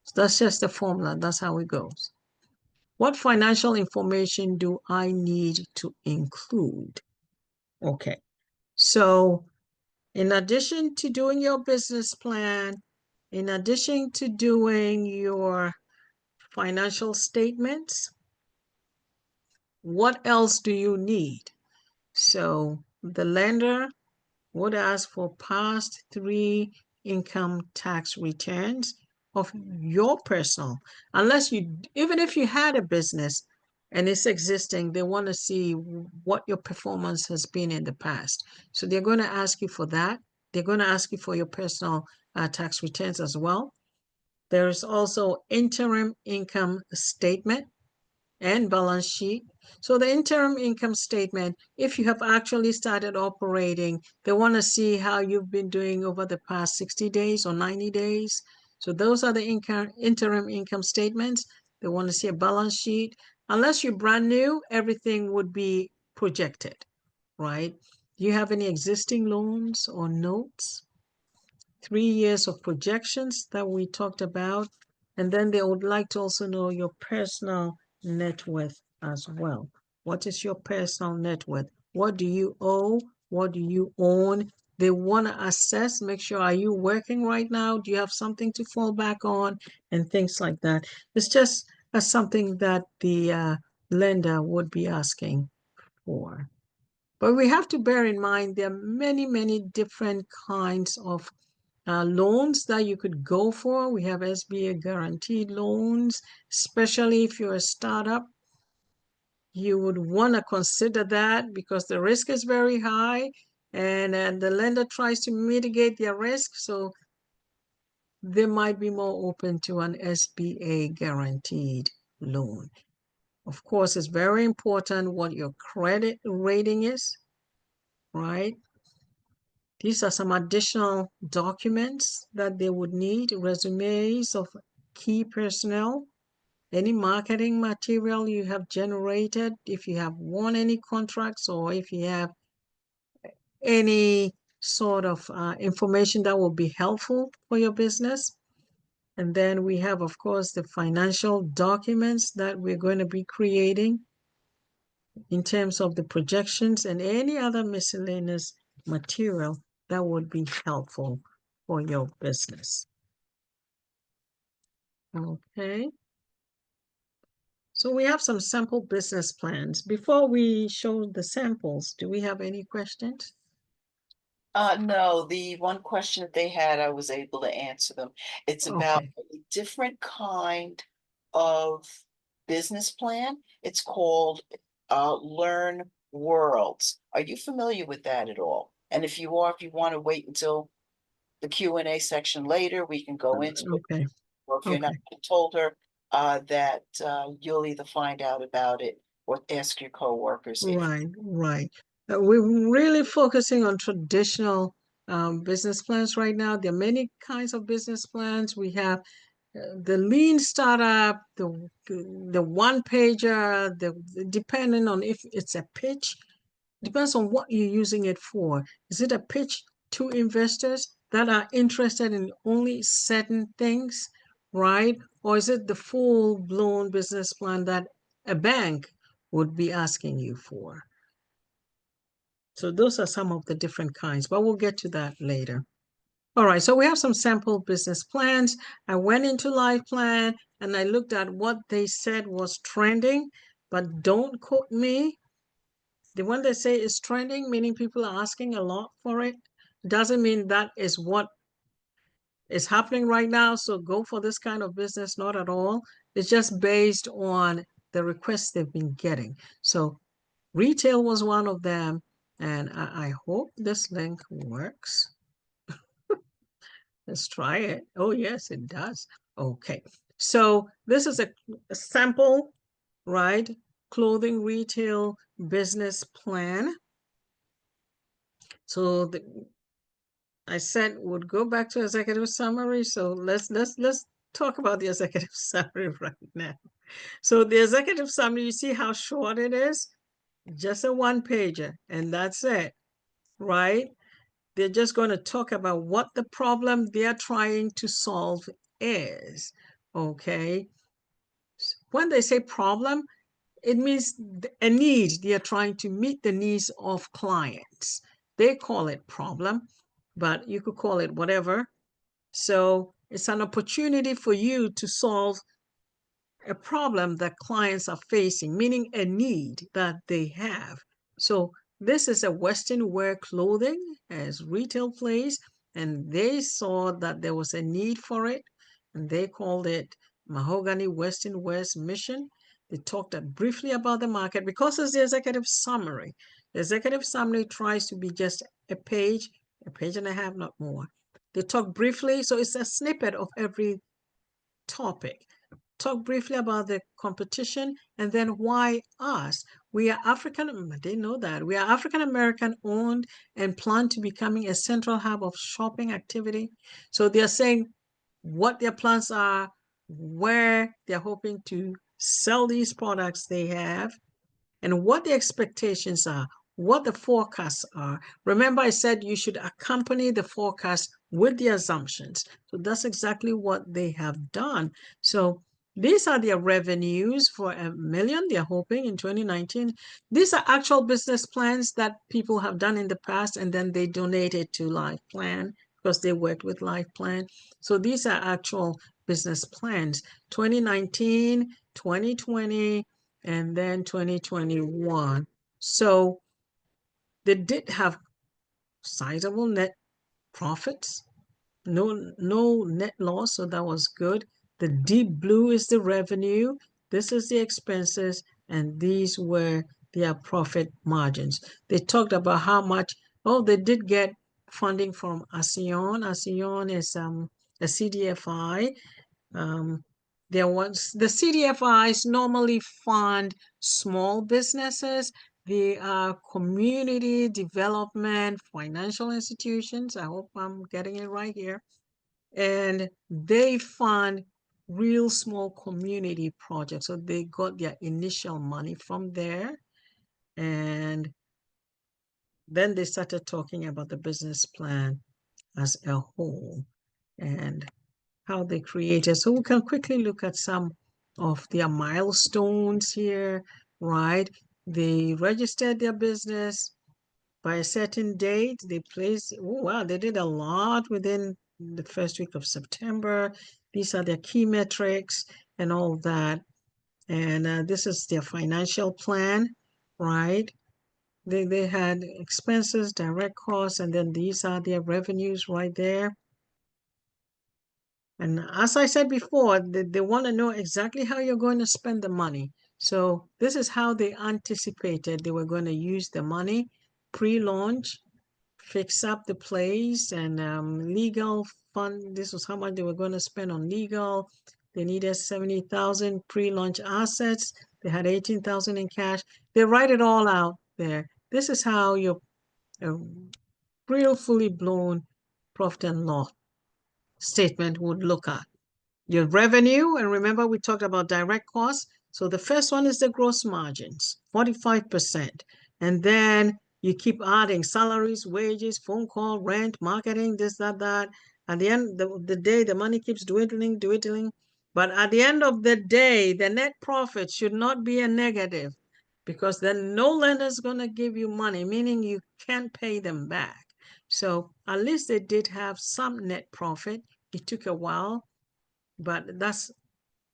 So that's just the formula. That's how it goes. What financial information do I need to include? Okay. So in addition to doing your business plan, in addition to doing your financial statements, what else do you need? So the lender would ask for past 3 income tax returns of your personal, unless you, even if you had a business and it's existing, they want to see what your performance has been in the past. So they're going to ask you for that. They're going to ask you for your personal tax returns as well. There's also interim income statement and balance sheet. So the interim income statement, if you have actually started operating, they want to see how you've been doing over the past 60 days or 90 days. So those are the interim income statements. They want to see a balance sheet. Unless you're brand new, everything would be projected, right? Do you have any existing loans or notes? 3 years of projections that we talked about. And then they would like to also know your personal net worth as well. What is your personal net worth? What do you owe? What do you own? They want to assess, make sure, are you working right now? Do you have something to fall back on? And things like that. It's just something that the lender would be asking for. But we have to bear in mind there are many, many different kinds of loans that you could go for. We have SBA guaranteed loans, especially if you're a startup. You would want to consider that because the risk is very high, and the lender tries to mitigate their risk. So they might be more open to an SBA guaranteed loan. Of course, it's very important what your credit rating is, right? These are some additional documents that they would need: resumes of key personnel, any marketing material you have generated, if you have won any contracts, or if you have any sort of information that will be helpful for your business. And then we have, of course, the financial documents that we're going to be creating in terms of the projections and any other miscellaneous material that would be helpful for your business. Okay. So we have some sample business plans. Before we show the samples, do we have any questions? No, the one question that they had, I was able to answer them. It's about Okay. a different kind of business plan. It's called Learn Worlds. Are you familiar with that at all? And if you are, if you want to wait until the Q&A section later, we can go into it. Okay. Or if you're not, Okay. I told her that you'll either find out about it or ask your coworkers if. Right, right. We're really focusing on traditional business plans right now. There are many kinds of business plans. We have the lean startup, the one pager, depending on if it's a pitch, depends on what you're using it for. Is it a pitch to investors that are interested in only certain things, right? Or is it the full-blown business plan that a bank would be asking you for? So those are some of the different kinds, but we'll get to that later. All right, so we have some sample business plans. I went into Life Plan and I looked at what they said was trending, but don't quote me. The one they say is trending, meaning people are asking a lot for it, doesn't mean that is what is happening right now. So go for this kind of business, not at all. It's just based on the requests they've been getting. So retail was one of them, and I hope this link works. Let's try it. Oh, yes, it does. Okay. So this is a sample right? Clothing retail business plan. So I said would go back to executive summary. So let's talk about the executive summary right now. So the executive summary, you see how short it is? Just a one pager, and that's it, right? They're just going to talk about what the problem they're trying to solve is. Okay. When they say problem, it means a need. They are trying to meet the needs of clients. They call it problem, but you could call it whatever. So it's an opportunity for you to solve a problem that clients are facing, meaning a need that they have. So this is a Western wear clothing as retail place, and they saw that there was a need for it, and they called it Mahogany Western Wear's mission. They talked briefly about the market because it's the executive summary. The executive summary tries to be just a page and a half, not more. They talk briefly, so it's a snippet of every topic. Talk briefly about the competition and then why us. We are African, they know that. We are African American owned and plan to becoming a central hub of shopping activity. So they're saying what their plans are, where they're hoping to sell these products they have, and what the expectations are, what the forecasts are. Remember, I said you should accompany the forecast with the assumptions. So that's exactly what they have done. So these are their revenues for $1 million. They're hoping in 2019. These are actual business plans that people have done in the past, and then they donated to Life Plan because they worked with Life Plan. So these are actual business plans. 2019, 2020, and then 2021. So they did have sizable net profits, no net loss, so that was good. The deep blue is the revenue, this is the expenses, and these were their profit margins. They talked about how much, oh, they did get funding from ASEAN. ASEAN is a CDFI. There was the CDFIs normally fund small businesses. They are community development financial institutions. I hope I'm getting it right here. And they fund real small community projects. So they got their initial money from there. And then they started talking about the business plan as a whole. And how they created. So we can quickly look at some of their milestones here, right? They registered their business by a certain date. They placed, oh, wow, they did a lot within the first week of September. These are their key metrics and all that. And this is their financial plan, right? They had expenses, direct costs, and then these are their revenues right there. And as I said before, they want to know exactly how you're going to spend the money. So this is how they anticipated they were going to use the money pre-launch, fix up the place, and legal fund. This was how much they were going to spend on legal. They needed 70,000 pre-launch assets. They had 18,000 in cash. They write it all out there. This is how your real fully blown profit and loss statement would look at. Your revenue, and remember we talked about direct costs. So the first one is the gross margins, 45%. And then you keep adding salaries, wages, phone call, rent, marketing, this, that. At the end of the day, the money keeps dwindling. But at the end of the day, the net profit should not be a negative because then no lender is going to give you money, meaning you can't pay them back. So at least they did have some net profit. It took a while, but that's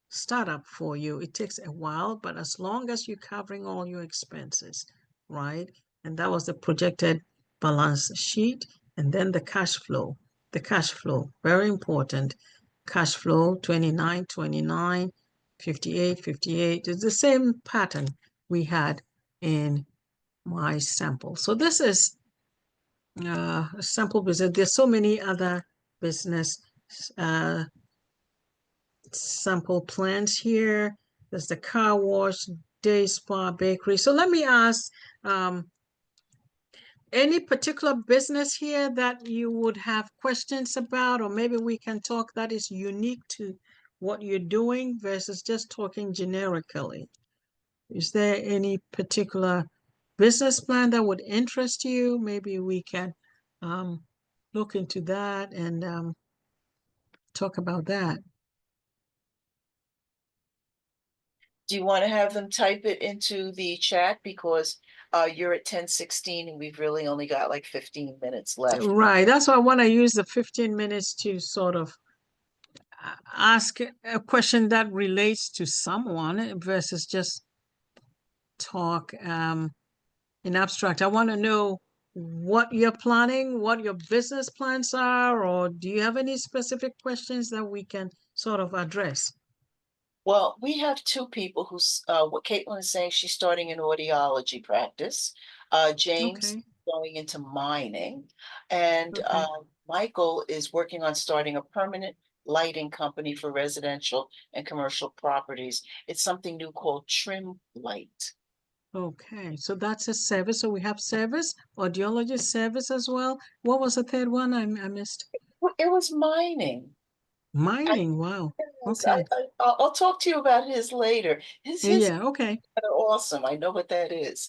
startup for you. It takes a while, but as long as you're covering all your expenses, right? And that was the projected balance sheet. And then the cash flow. The cash flow, very important. Cash flow 29, 29, 58, 58. It's the same pattern we had in my sample. So this is a sample business. There's so many other business sample plans here. there's the car wash, day spa, bakery. So let me ask, any particular business here that you would have questions about, or maybe we can talk that is unique to what you're doing versus just talking generically? Is there any particular business plan that would interest you? Maybe we can look into that and talk about that. Do you want to have them type it into the chat? Because you're at 10:16 and we've really only got like 15 minutes left. Right. That's why I want to use the 15 minutes to sort of ask a question that relates to someone versus just talk in abstract. I want to know what you're planning, what your business plans are, or do you have any specific questions that we can sort of address? Well, we have two people who's what Caitlin is saying, she's starting an audiology practice. James Okay. going into mining, and Okay. Michael is working on starting a permanent lighting company for residential and commercial properties. It's something new called Trim Light. Okay. So that's a service. So we have service, audiologist service as well. What was the third one? I missed. It was mining. Mining. Wow. Yes, Okay. I'll talk to you about his later. His Yeah. Okay. are awesome. I know what that is.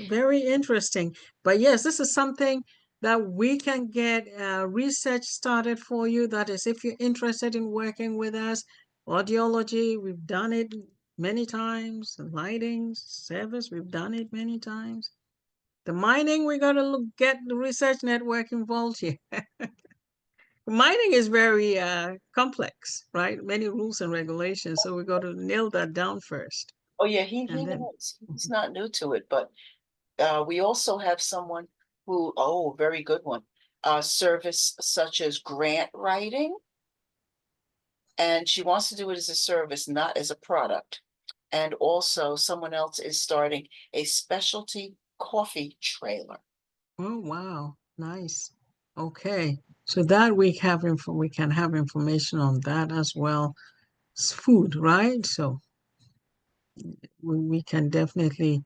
Very interesting. But yes, this is something that we can get research started for you. That is, if you're interested in working with us, audiology, we've done it many times. Lighting, service, we've done it many times. The mining, we got to get the research network involved here. Mining is very complex, right? Many rules and regulations. So we got to nail that down first. Oh yeah, he And then, knows. He's not new to it, but we also have someone who, oh, very good one, service such as grant writing, and she wants to do it as a service, not as a product. And also, someone else is starting a specialty coffee trailer. oh, wow. Nice. Okay. So that we can have information on that as well. It's food, right? So we can definitely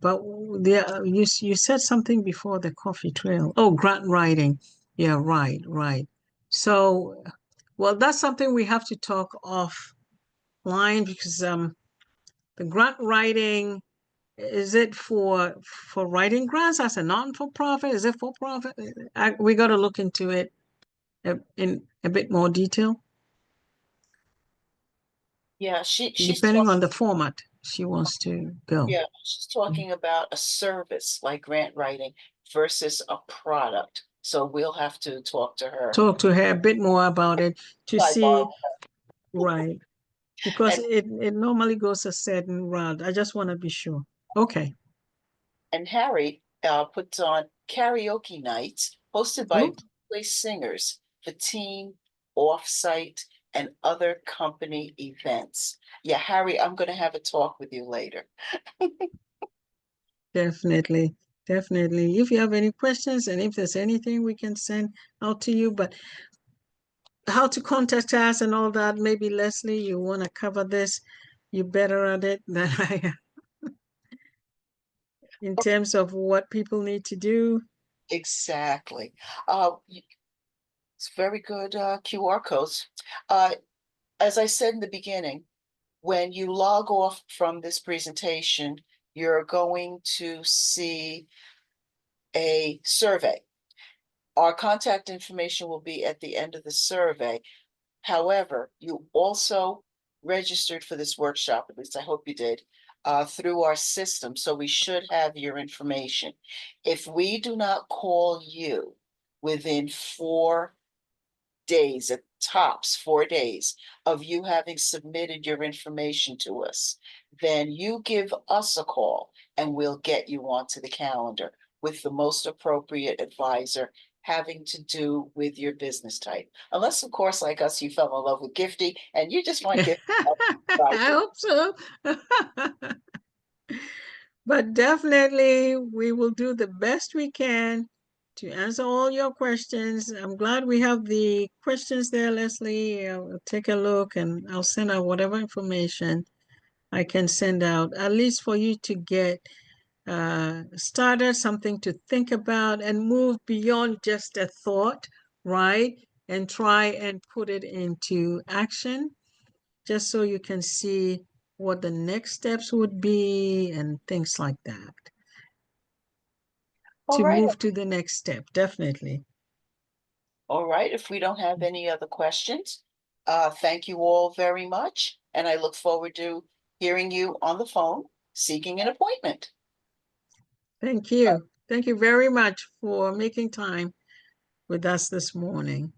but there you said something before the coffee trail. Oh, grant writing. Yeah, right, right. So well, that's something we have to talk offline because the grant writing, is it for writing grants as a non-for-profit? Is it for profit? We got to look into it in a bit more detail, Yeah, she's depending talking. on the format she wants to go. Yeah, she's talking about a service like grant writing versus a product. So we'll have to talk to her. Talk to her a bit more about it to Sidebar. see, right, because And it normally goes a certain route. I just want to be sure. Okay. Harry puts on karaoke nights hosted by Oh, Broadway singers for teen, offsite, and other company events. Yeah, Harry, I'm going to have a talk with you later. definitely. Definitely. If you have any questions and if there's anything we can send out to you, but how to contact us and all that, maybe Leslie, you want to cover this. You're better at it than I am in terms of what people need to do. Exactly. It's very good QR codes. Uh, as I said in the beginning, when you log off from this presentation, you're going to see a survey. Our contact information will be at the end of the survey. However, you also registered for this workshop, at least I hope you did, through our system. So we should have your information. If we do not call you within 4 days, at tops 4 days of you having submitted your information to us, then you give us a call and we'll get you onto the calendar with the most appropriate advisor having to do with your business type. Unless, of course, like us, you fell in love with Gifty and you just want Gifty. I hope so. But definitely we will do the best we can to answer all your questions. I'm glad we have the questions there, Leslie. I'll take a look and I'll send out whatever information I can send out, at least for you to get started, something to think about and move beyond just a thought, right? And try and put it into action, just so you can see what the next steps would be and things like that. All To right, move to the next step, definitely. all right. If we don't have any other questions, thank you all very much. And I look forward to hearing you on the phone, seeking an appointment. Thank you. Thank you very much for making time with us this morning.